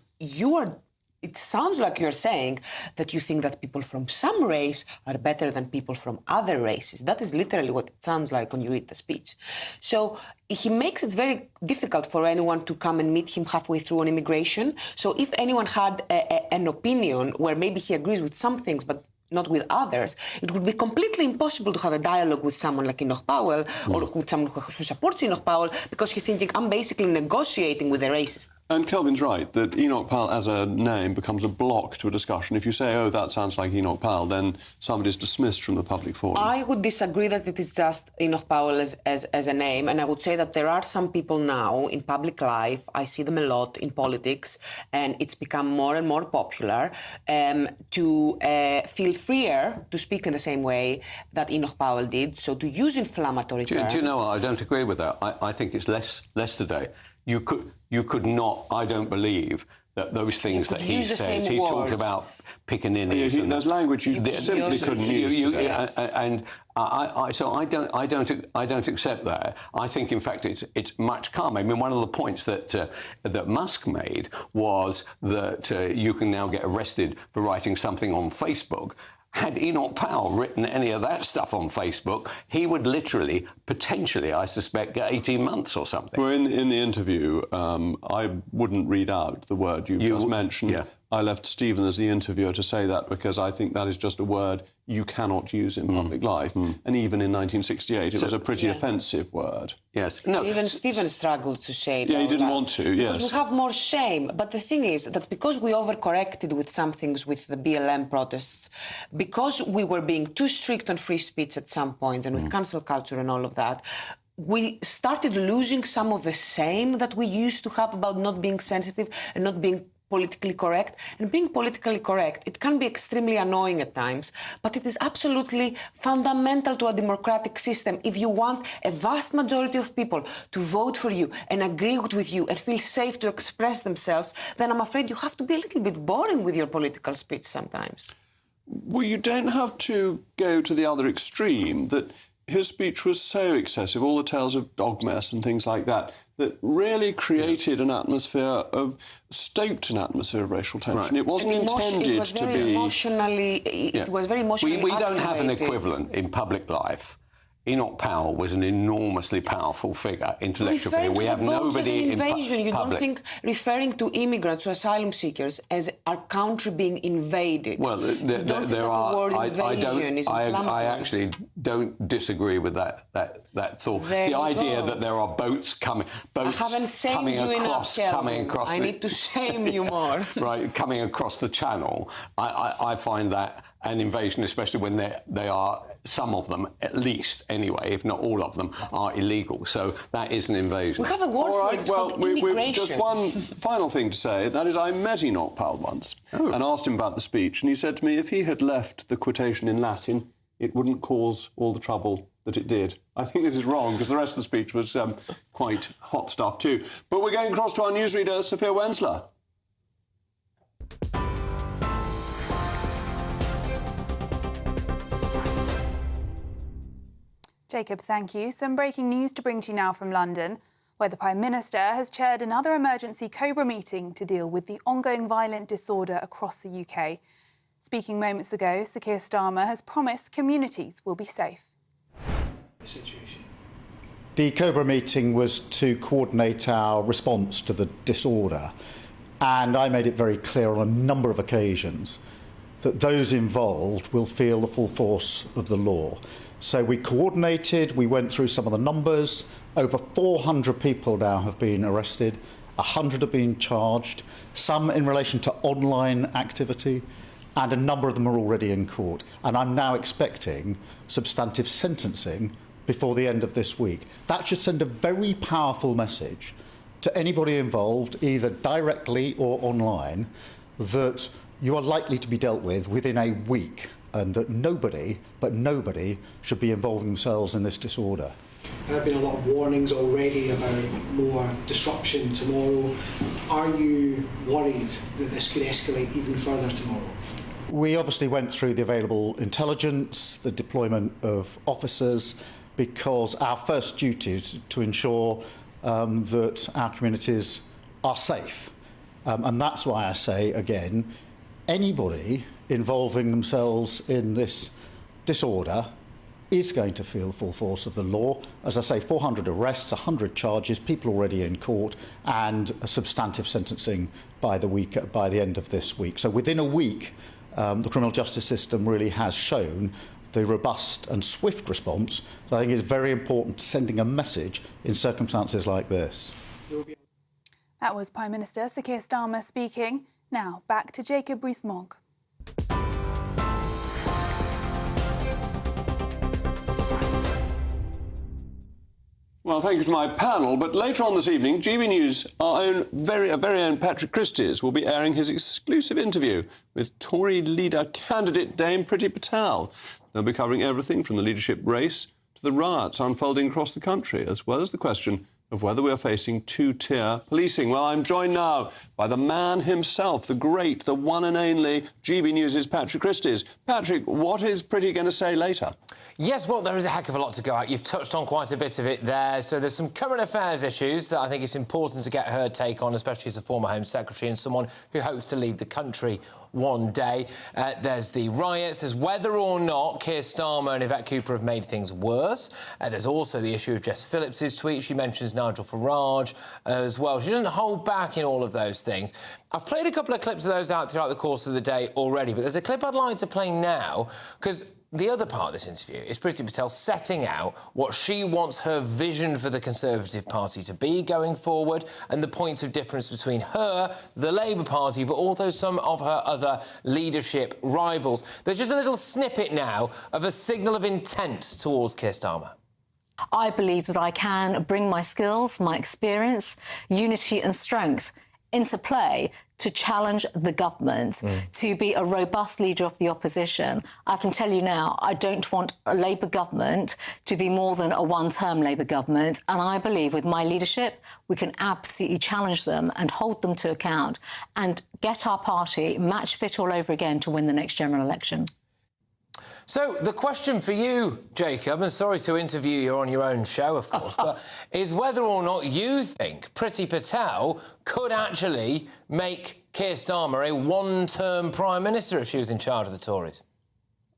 it sounds like you're saying that you think that people from some race are better than people from other races. That is literally what it sounds like when you read the speech. So he makes it very difficult for anyone to come and meet him halfway through on immigration. So if anyone had an opinion where maybe he agrees with some things, but not with others, it would be completely impossible to have a dialogue with someone like Enoch Powell or with someone who supports Enoch Powell, because you're thinking, I'm basically negotiating with a racist. And Kelvin's right, that Enoch Powell as a name becomes a block to a discussion. If you say, oh, that sounds like Enoch Powell, then somebody's dismissed from the public forum. I would disagree that it is just Enoch Powell as a name, and I would say that there are some people now in public life, I see them a lot in politics, and it's become more and more popular to feel freer to speak in the same way that Enoch Powell did, so to use inflammatory terms. Do you know what? I don't agree with that. I think it's less today. You could not, I don't believe, that those things that he says, he talked about pickaninnies. There's language you simply couldn't use today. So I don't accept that. I think, in fact, it's much calmer. I mean, one of the points that Musk made was that you can now get arrested for writing something on Facebook. Had Enoch Powell written any of that stuff on Facebook, he would literally, potentially, I suspect, get 18 months or something. Well, in the interview, I wouldn't read out the word you just mentioned. Yeah. I left Stephen as the interviewer to say that because I think that is just a word you cannot use in public life. And even in 1968, it was a pretty offensive word. Yes. No. Even Stephen struggled to say it. Yeah, he didn't want to, yes. Because we have more shame. But the thing is that because we overcorrected with some things with the BLM protests, because we were being too strict on free speech at some points and with cancel culture and all of that, we started losing some of the shame that we used to have about not being sensitive and not being politically correct. And being politically correct, it can be extremely annoying at times, but it is absolutely fundamental to a democratic system. If you want a vast majority of people to vote for you and agree with you and feel safe to express themselves, then I'm afraid you have to be a little bit boring with your political speech sometimes. Well, you don't have to go to the other extreme, that his speech was so excessive, all the tales of dog mess and things like that, that really created an atmosphere of, stoked an atmosphere of racial tension. Right. It wasn't intended to be... It was very emotionally We don't have an equivalent in public life. Enoch Powell was an enormously powerful figure, intellectual figure. We have nobody in invasion. You public. Don't think referring to immigrants, to asylum seekers, as our country being invaded? Well, there are. I actually don't disagree with that thought. The idea that there are boats coming across. I need to shame you more. Right, coming across the channel. I find that an invasion, especially when they are, some of them, at least anyway, if not all of them, are illegal. So that is an invasion. We have a word for it. It's called immigration. Just one final thing to say, that is, I met Enoch Powell once and asked him about the speech, and he said to me, if he had left the quotation in Latin, it wouldn't cause all the trouble that it did. I think this is wrong, because the rest of the speech was quite hot stuff too. But we're going across to our newsreader, Sophia Wensler. Jacob, thank you. Some breaking news to bring to you now from London, where the Prime Minister has chaired another emergency Cobra meeting to deal with the ongoing violent disorder across the UK. Speaking moments ago, Sir Keir Starmer has promised communities will be safe. The Cobra meeting was to coordinate our response to the disorder, and I made it very clear on a number of occasions that those involved will feel the full force of the law. So we coordinated, we went through some of the numbers. Over 400 people now have been arrested, 100 have been charged, some in relation to online activity, and a number of them are already in court. And I'm now expecting substantive sentencing before the end of this week. That should send a very powerful message to anybody involved, either directly or online, that you are likely to be dealt with within a week, and that nobody should be involving themselves in this disorder. There have been a lot of warnings already about more disruption tomorrow. Are you worried that this could escalate even further tomorrow? We obviously went through the available intelligence, the deployment of officers, because our first duty is to ensure that our communities are safe. And that's why I say, again, anybody involving themselves in this disorder is going to feel the full force of the law. As I say, 400 arrests, 100 charges, people already in court, and a substantive sentencing by the end of this week. So within a week, the criminal justice system really has shown the robust and swift response that I think is very important, sending a message in circumstances like this. That was Prime Minister Sir Keir Starmer speaking. Now, back to Jacob Rees-Mogg. Well, thank you to my panel. But later on this evening, GBNews, our very own Patrick Christys, will be airing his exclusive interview with Tory leader candidate Dame Priti Patel. They'll be covering everything from the leadership race to the riots unfolding across the country, as well as the question of whether we are facing two-tier policing. Well, I'm joined now by the man himself, the great, the one and only GB News' Patrick Christys. Patrick, what is Pretty going to say later? Yes, well, there is a heck of a lot to go at. You've touched on quite a bit of it there. So there's some current affairs issues that I think it's important to get her take on, especially as a former Home Secretary and someone who hopes to lead the country one day. There's the riots. There's whether or not Keir Starmer and Yvette Cooper have made things worse. There's also the issue of Jess Phillips's tweet. She mentions Nigel Farage as well. She doesn't hold back in all of those things. I've played a couple of clips of those out throughout the course of the day already, but there's a clip I'd like to play now because the other part of this interview is Priti Patel setting out what she wants her vision for the Conservative Party to be going forward and the points of difference between her, the Labour Party, but also some of her other leadership rivals. There's just a little snippet now of a signal of intent towards Keir Starmer. I believe that I can bring my skills, my experience, unity and strength into play to challenge the government, to be a robust leader of the opposition. I can tell you now, I don't want a Labour government to be more than a one-term Labour government, and I believe with my leadership we can absolutely challenge them and hold them to account and get our party match fit all over again to win the next general election. So the question for you, Jacob, and sorry to interview you on your own show, of course, but is whether or not you think Priti Patel could actually make Keir Starmer a one-term Prime Minister if she was in charge of the Tories?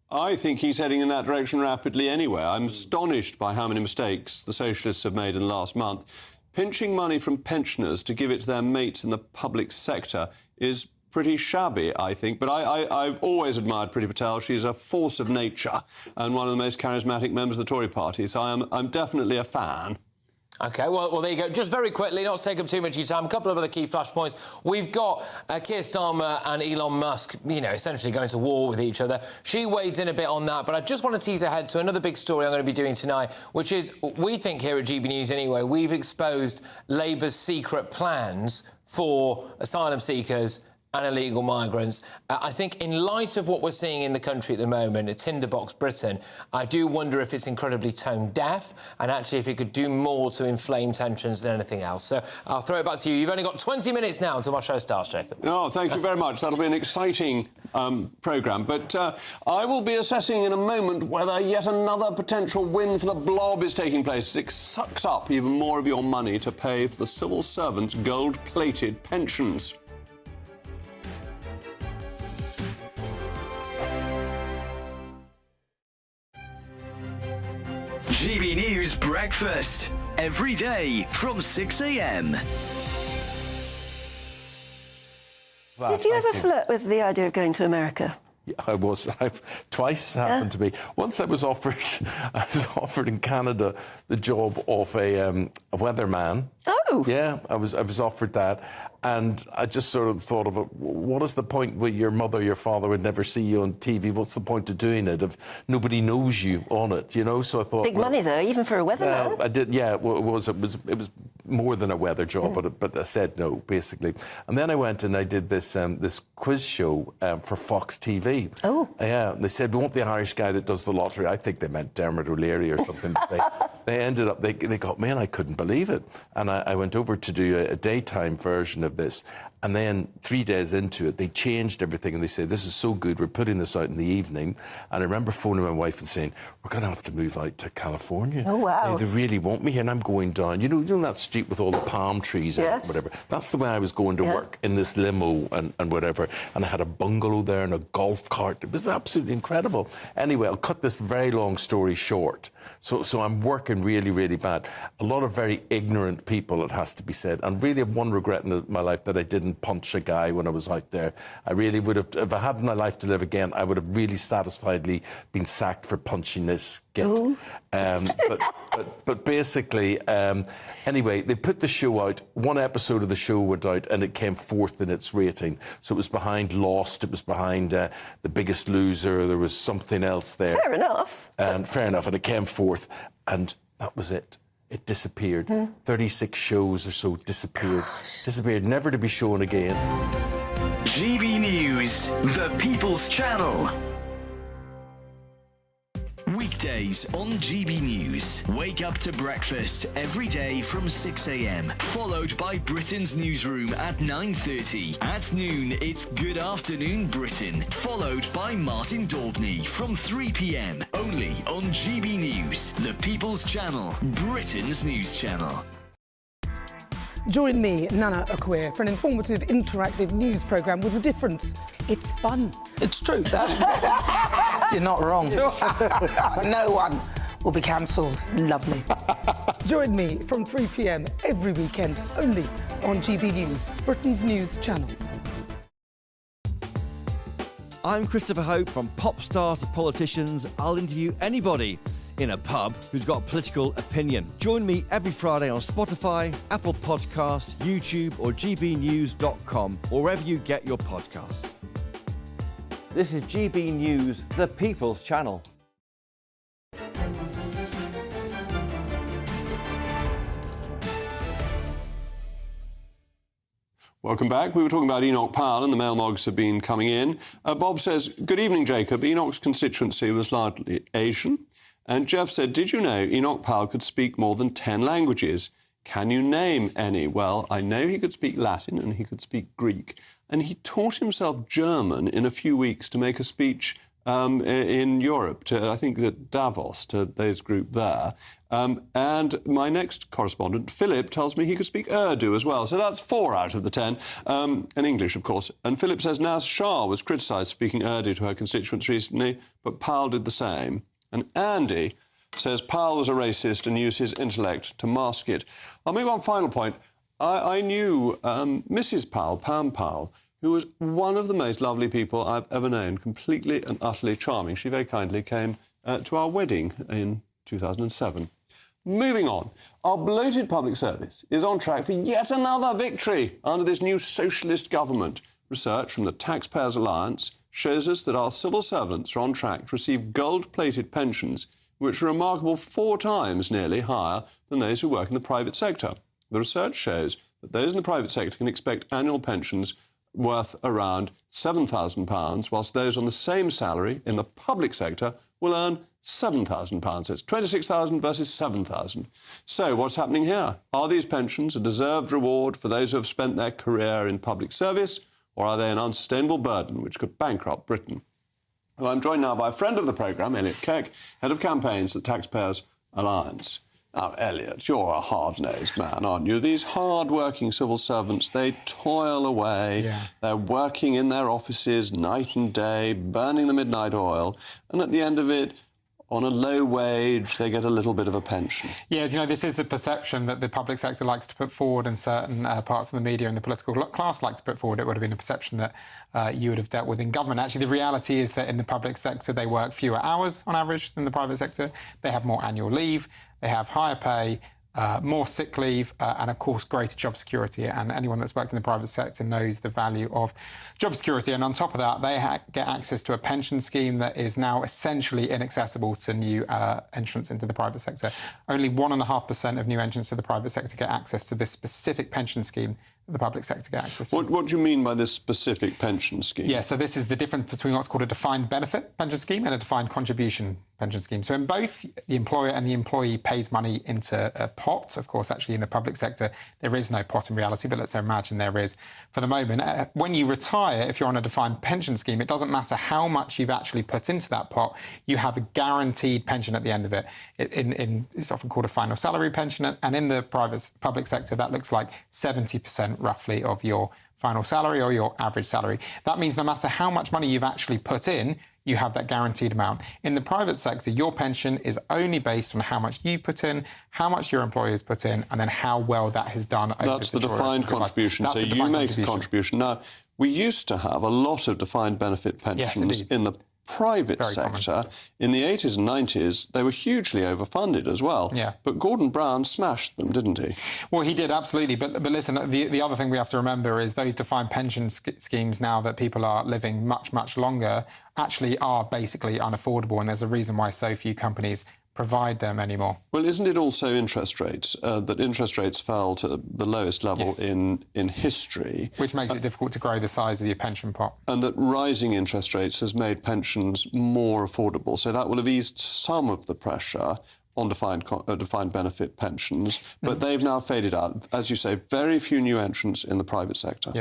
I think he's heading in that direction rapidly anyway. I'm astonished by how many mistakes the Socialists have made in the last month. Pinching money from pensioners to give it to their mates in the public sector is pretty shabby, I think. But I've always admired Priti Patel. She's a force of nature and one of the most charismatic members of the Tory party. So I'm definitely a fan. OK, well, there you go. Just very quickly, not to take up too much of your time, a couple of other key flashpoints. We've got Keir Starmer and Elon Musk, you know, essentially going to war with each other. She wades in a bit on that, but I just want to tease ahead to another big story I'm going to be doing tonight, which is, we think here at GB News anyway, we've exposed Labour's secret plans for asylum seekers and illegal migrants. I think in light of what we're seeing in the country at the moment, a tinderbox Britain, I do wonder if it's incredibly tone deaf and actually if it could do more to inflame tensions than anything else. So I'll throw it back to you. You've only got 20 minutes now until my show starts, Jacob. Oh, thank you very much. That'll be an exciting programme. But I will be assessing in a moment whether yet another potential win for the blob is taking place as it sucks up even more of your money to pay for the civil servants' gold-plated pensions. GB News Breakfast, every day from 6 a.m. Did you ever flirt with the idea of going to America? Yeah, I've twice happened to be. Once I was offered in Canada the job of a weatherman. Oh. Yeah, I was offered that. And I just sort of thought of it, what is the point where your mother, your father would never see you on TV? What's the point of doing it if nobody knows you on it, you know? So I thought... Big money, though, even for a weatherman. I did, yeah, it was more than a weather job, but I said no, basically. And then I went and I did this this quiz show for Fox TV. Oh. Yeah, and they said, we want the Irish guy that does the lottery. I think they meant Dermot O'Leary or something. They ended up, they got me and I couldn't believe it. And I went over to do a daytime version of this. And then 3 days into it, they changed everything and they said, this is so good, we're putting this out in the evening. And I remember phoning my wife and saying, we're going to have to move out to California. Oh, wow. They really want me here and I'm going down. You know that street with all the palm trees and whatever? That's the way I was going to work, in this limo and whatever. And I had a bungalow there and a golf cart. It was absolutely incredible. Anyway, I'll cut this very long story short. So I'm working really, really bad. A lot of very ignorant people, it has to be said. And really have one regret in my life that I didn't punch a guy when I was out there. I really would have, if I had my life to live again, I would have really satisfiedly been sacked for punching this git. But basically, anyway, they put the show out. One episode of the show went out and it came fourth in its rating. So it was behind Lost, it was behind The Biggest Loser, there was something else there. Fair enough. Fair enough, and it came fourth, and that was it. It disappeared. 36 shows or so disappeared. Disappeared, never to be shown again. GB News, the People's Channel. Weekdays on GB News. Wake up to breakfast every day from 6 a.m. Followed by Britain's newsroom at 9:30. At noon, it's Good Afternoon Britain. Followed by Martin Daubney from 3 p.m. Only on GB News, the People's Channel, Britain's news channel. Join me, Nana Akweer, for an informative, interactive news programme with a difference. It's fun. It's true. You're not wrong. No one will be cancelled. Lovely. Join me from 3 p.m. every weekend, only on GB News, Britain's news channel. I'm Christopher Hope. From pop stars to politicians, I'll interview anybody in a pub who's got a political opinion. Join me every Friday on Spotify, Apple Podcasts, YouTube or gbnews.com, or wherever you get your podcasts. This is GB News, the People's Channel. Welcome back. We were talking about Enoch Powell and the mail logs have been coming in. Bob says, good evening, Jacob. Enoch's constituency was largely Asian. And Jeff said, did you know Enoch Powell could speak more than 10 languages? Can you name any? Well, I know he could speak Latin and he could speak Greek. And he taught himself German in a few weeks to make a speech in Europe, to, I think, at Davos, to those group there. And my next correspondent, Philip, tells me he could speak Urdu as well. So that's 4 out of the 10, and English, of course. And Philip says Naz Shah was criticised for speaking Urdu to her constituents recently, but Powell did the same. And Andy says Powell was a racist and used his intellect to mask it. I'll make one final point. I knew Mrs. Powell, Pam Powell, who was one of the most lovely people I've ever known, completely and utterly charming. She very kindly came to our wedding in 2007. Moving on, our bloated public service is on track for yet another victory under this new socialist government. Research from the Taxpayers Alliance shows us that our civil servants are on track to receive gold-plated pensions, which are a remarkable 4 times nearly higher than those who work in the private sector. The research shows that those in the private sector can expect annual pensions worth around £7,000, whilst those on the same salary in the public sector will earn £7,000. So it's 26,000 versus 7,000. So what's happening here? Are these pensions a deserved reward for those who have spent their career in public service, or are they an unsustainable burden which could bankrupt Britain? Well, I'm joined now by a friend of the programme, Elliot Kirk, Head of Campaigns at Taxpayers Alliance. Now, Elliot, you're a hard-nosed man, aren't you? These hard-working civil servants, they toil away. Yeah. They're working in their offices night and day, burning the midnight oil, and at the end of it, on a low wage, they get a little bit of a pension. Yes, you know, this is the perception that the public sector likes to put forward, and certain parts of the media and the political class like to put forward. It would have been a perception that you would have dealt with in government. Actually, the reality is that in the public sector, they work fewer hours on average than the private sector. They have more annual leave. They have higher pay, more sick leave, and of course greater job security. And anyone that's worked in the private sector knows the value of job security. And on top of that, they get access to a pension scheme that is now essentially inaccessible to new entrants into the private sector. Only 1.5% of new entrants to the private sector get access to this specific pension scheme that the public sector get access to. What do you mean by this specific pension scheme? Yeah, so this is the difference between what's called a defined benefit pension scheme and a defined contribution pension scheme. So in both, the employer and the employee pays money into a pot. Of course, actually, in the public sector, there is no pot in reality, but let's imagine there is for the moment. When you retire, if you're on a defined pension scheme, it doesn't matter how much you've actually put into that pot, you have a guaranteed pension at the end of it. It's often called a final salary pension, and in the public sector, that looks like 70% roughly of your final salary or your average salary. That means no matter how much money you've actually put in, you have that guaranteed amount. In the private sector, your pension is only based on how much you've put in, how much your employers put in, and then how well that has done over That's the defined contribution. So you make a contribution. Now, we used to have a lot of defined benefit pensions in the private sector. In the 80s and 90s, they were hugely overfunded as well. Yeah. But Gordon Brown smashed them, didn't he? Well, he did, absolutely. But listen, the other thing we have to remember is those defined pension schemes now that people are living much, much longer actually are basically unaffordable. And there's a reason why so few companies provide them anymore. Well, isn't it also interest rates, that interest rates fell to the lowest level in history? Which makes it difficult to grow the size of your pension pot. And that rising interest rates has made pensions more affordable. So that will have eased some of the pressure on defined benefit pensions, but they've now faded out. As you say, very few new entrants in the private sector.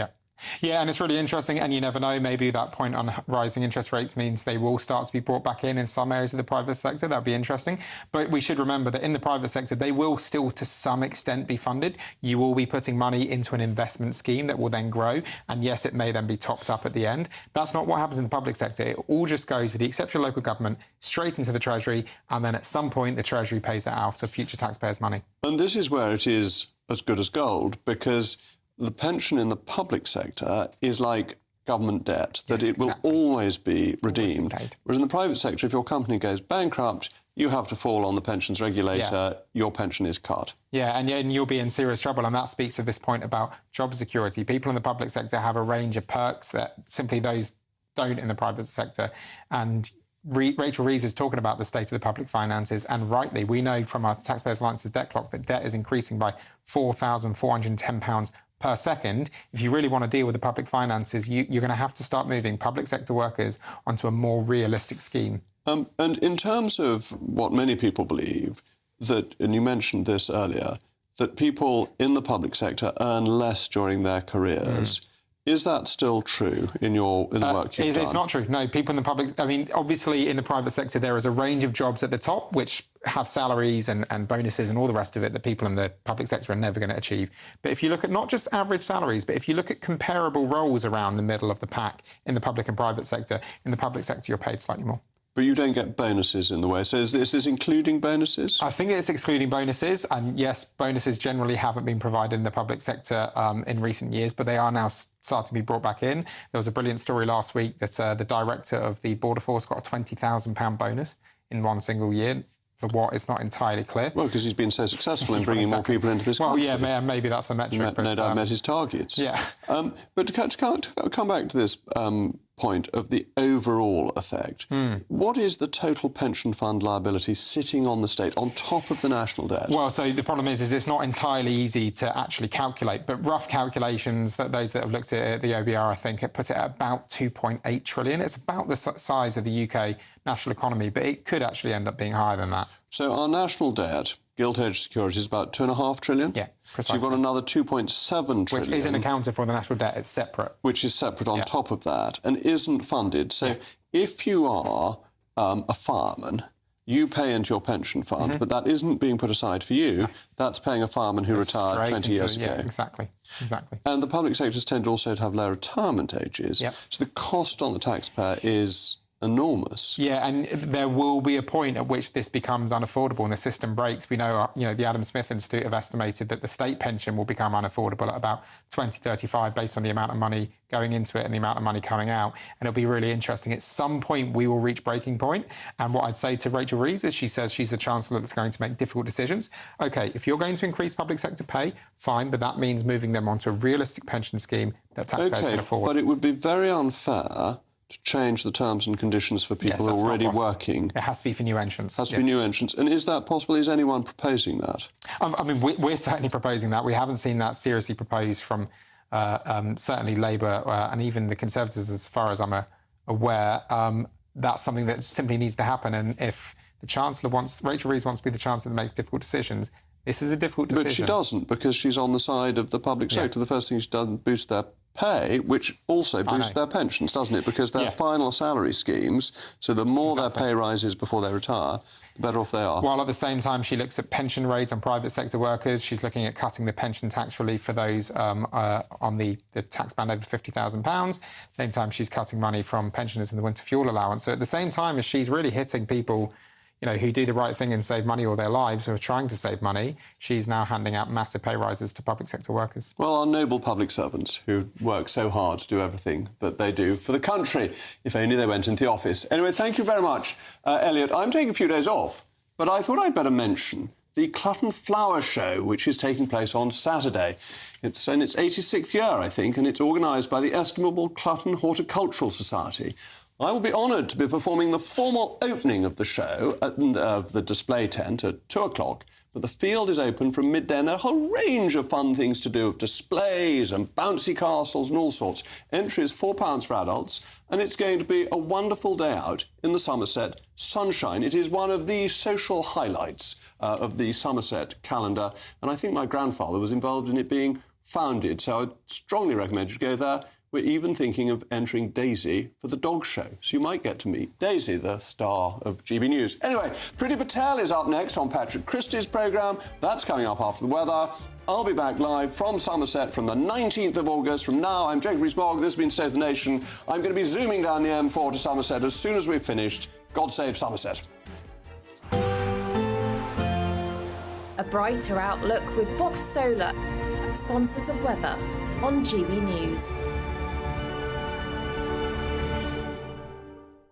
Yeah, and it's really interesting, and you never know, maybe that point on rising interest rates means they will start to be brought back in some areas of the private sector. That'd be interesting. But we should remember that in the private sector, they will still, to some extent, be funded. You will be putting money into an investment scheme that will then grow, and yes, it may then be topped up at the end. That's not what happens in the public sector. It all just goes, with the exception of local government, straight into the Treasury, and then at some point, the Treasury pays it out of future taxpayers' money. And this is where it is as good as gold, because the pension in the public sector is like government debt, that it will always be redeemed. Whereas in the private sector, if your company goes bankrupt, you have to fall on the pensions regulator, your pension is cut. Yeah, and you'll be in serious trouble, and that speaks to this point about job security. People in the public sector have a range of perks that simply those don't in the private sector. And Rachel Rees is talking about the state of the public finances, and rightly, we know from our Taxpayers Alliance's debt clock that debt is increasing by £4,410 per second. If you really want to deal with the public finances, you're going to have to start moving public sector workers onto a more realistic scheme. And in terms of what many people believe, that, and you mentioned this earlier, that people in the public sector earn less during their careers. Is that still true in the work you've done? It's not true. No, people in the public... I mean, obviously, in the private sector, there is a range of jobs at the top which have salaries and bonuses and all the rest of it that people in the public sector are never going to achieve. But if you look at not just average salaries, but if you look at comparable roles around the middle of the pack in the public and private sector, in the public sector, you're paid slightly more. But you don't get bonuses in the way. So is this including bonuses? I think it's excluding bonuses. And yes, bonuses generally haven't been provided in the public sector in recent years, but they are now starting to be brought back in. There was a brilliant story last week that the director of the Border Force got a £20,000 bonus in one single year. For what is not entirely clear. Well, because he's been so successful in bringing more people into this country. Well, yeah, maybe that's the metric. No doubt met his targets. Yeah. But to come back to this point of the overall effect, what is the total pension fund liability sitting on the state, on top of the national debt? Well, so the problem is it's not entirely easy to actually calculate, but rough calculations that those that have looked at it, the OBR, I think, it put it at about 2.8 trillion. It's about the size of the UK national economy, but it could actually end up being higher than that. So our national debt, gilt-edged securities, is about 2.5 trillion? Yeah, precisely. So you've got another 2.7 trillion. Which isn't accounted for in the national debt, it's separate. Which is separate on top of that and isn't funded. So if you are a fireman, you pay into your pension fund, but that isn't being put aside for you. That's paying a fireman who retired 20 years ago. Yeah, exactly. And the public sectors tend also to have low retirement ages. So the cost on the taxpayer is enormous. Yeah, and there will be a point at which this becomes unaffordable and the system breaks. We know, the Adam Smith Institute have estimated that the state pension will become unaffordable at about 2035 based on the amount of money going into it and the amount of money coming out. And it'll be really interesting. At some point, we will reach breaking point. And what I'd say to Rachel Rees is she says she's the chancellor that's going to make difficult decisions. OK, if you're going to increase public sector pay, fine, but that means moving them onto a realistic pension scheme that taxpayers can afford. But it would be very unfair to change the terms and conditions for people who are already working. It has to be for new entrants. Has to be new entrants. And is that possible? Is anyone proposing that? I mean, we're certainly proposing that. We haven't seen that seriously proposed from certainly Labour and even the Conservatives, as far as I'm aware. That's something that simply needs to happen. And if the Chancellor Rachel Rees wants to be the Chancellor that makes difficult decisions, this is a difficult decision. But she doesn't, because she's on the side of the public sector. The first thing she's done is boost their pay, which also boosts their pensions, doesn't it? Because they're final salary schemes, so the more their pay rises before they retire, the better off they are. While at the same time she looks at pension rates on private sector workers, she's looking at cutting the pension tax relief for those on the tax band over £50,000. At the same time, she's cutting money from pensioners in the winter fuel allowance. So at the same time as she's really hitting people who do the right thing and save money all their lives, who are trying to save money, she's now handing out massive pay rises to public sector workers. Well, our noble public servants who work so hard to do everything that they do for the country, if only they went into the office. Anyway, thank you very much, Elliot. I'm taking a few days off, but I thought I'd better mention the Clutton Flower Show, which is taking place on Saturday. It's in its 86th year, I think, and it's organised by the estimable Clutton Horticultural Society. I will be honoured to be performing the formal opening of the show of the display tent at 2 o'clock. But the field is open from midday and there are a whole range of fun things to do with displays and bouncy castles and all sorts. Entry is £4 for adults and it's going to be a wonderful day out in the Somerset sunshine. It is one of the social highlights of the Somerset calendar and I think my grandfather was involved in it being founded, so I'd strongly recommend you go there. We're even thinking of entering Daisy for the dog show, so you might get to meet Daisy, the star of GB News. Anyway, Priti Patel is up next on Patrick Christie's programme. That's coming up after the weather. I'll be back live from Somerset from the 19th of August. From now, I'm Jacob Rees-Mogg. This has been State of the Nation. I'm going to be zooming down the M4 to Somerset as soon as we've finished. God save Somerset. A brighter outlook with Box Solar, sponsors of weather on GB News.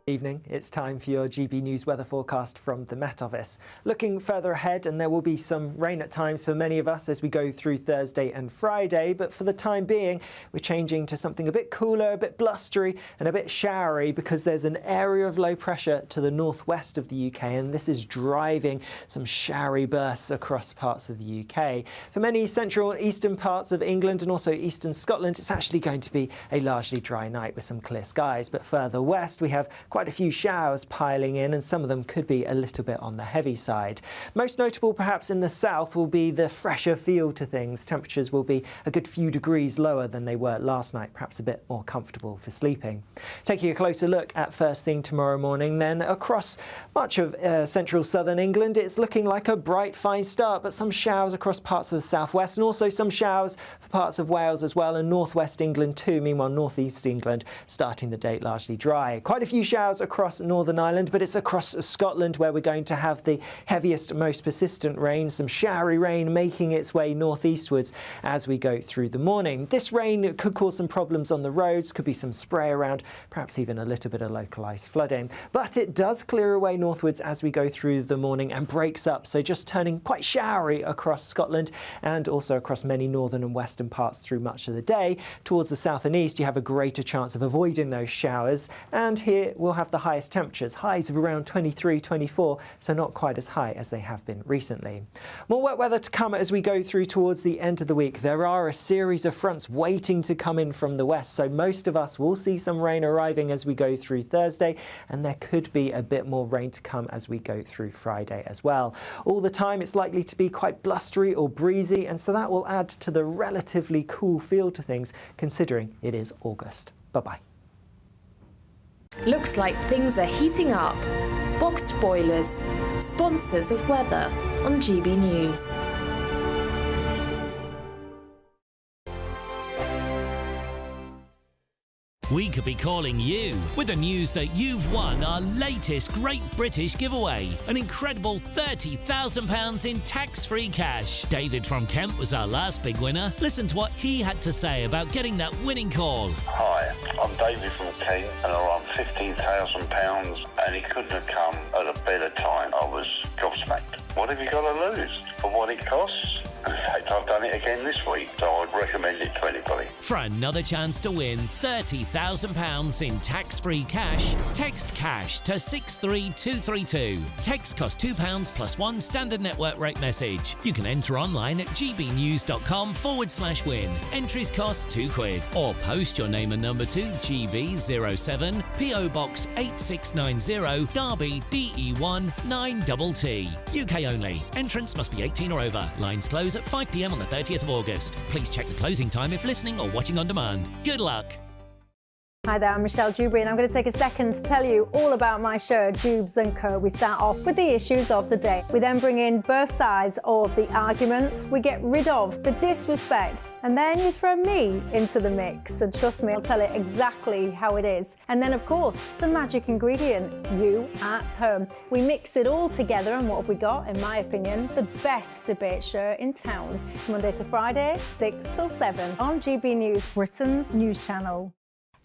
Evening, it's time for your GB News weather forecast from the Met Office. Looking further ahead, and there will be some rain at times for many of us as we go through Thursday and Friday, but for the time being, we're changing to something a bit cooler, a bit blustery and a bit showery because there's an area of low pressure to the northwest of the UK, and this is driving some showery bursts across parts of the UK. For many central and eastern parts of England and also eastern Scotland, it's actually going to be a largely dry night with some clear skies, but further west we have quite a few showers piling in and some of them could be a little bit on the heavy side. Most notable perhaps in the south will be the fresher feel to things. Temperatures will be a good few degrees lower than they were last night, perhaps a bit more comfortable for sleeping. Taking a closer look at first thing tomorrow morning, then across much of central southern England it's looking like a bright fine start, but some showers across parts of the southwest and also some showers for parts of Wales as well and northwest England too. Meanwhile, northeast England starting the day largely dry. Quite a few showers across Northern Ireland, but it's across Scotland where we're going to have the heaviest, most persistent rain, some showery rain making its way northeastwards as we go through the morning. This rain could cause some problems on the roads, could be some spray around, perhaps even a little bit of localised flooding, but it does clear away northwards as we go through the morning and breaks up, so just turning quite showery across Scotland and also across many northern and western parts through much of the day. Towards the south and east you have a greater chance of avoiding those showers, and here we'll have the highest temperatures, highs of around 23, 24, so not quite as high as they have been recently. More wet weather to come as we go through towards the end of the week. There are a series of fronts waiting to come in from the west, so most of us will see some rain arriving as we go through Thursday, and there could be a bit more rain to come as we go through Friday as well. All the time it's likely to be quite blustery or breezy, and so that will add to the relatively cool feel to things considering it is August. Bye-bye. Looks like things are heating up. Boxed Boilers, sponsors of weather on GB News. We could be calling you with the news that you've won our latest Great British giveaway, an incredible £30,000 in tax-free cash. David from Kent was our last big winner. Listen to what he had to say about getting that winning call. Hi, I'm David from Kent and I won £15,000 and it couldn't have come at a better time. I was gobsmacked. What have you got to lose for what it costs? In fact, I've done it again this week, so I'd recommend it to anybody. For another chance to win £30,000 in tax-free cash, text CASH to 63232. Text costs £2 plus one standard network rate message. You can enter online at gbnews.com/win. Entries cost £2. Or post your name and number to GB07 PO Box 8690 Derby DE1 9TT. UK only. Entrance must be 18 or over. Lines close at 5 p.m. on the 30th of August. Please check the closing time if listening or watching on demand. Good luck. Hi there, I'm Michelle Dewberry and I'm going to take a second to tell you all about my show, Dubes & Co. We start off with the issues of the day. We then bring in both sides of the arguments. We get rid of the disrespect. And then you throw me into the mix. And trust me, I'll tell it exactly how it is. And then, of course, the magic ingredient, you at home. We mix it all together and what have we got, in my opinion, the best debate show in town. Monday to Friday, 6 till 7 on GB News, Britain's news channel.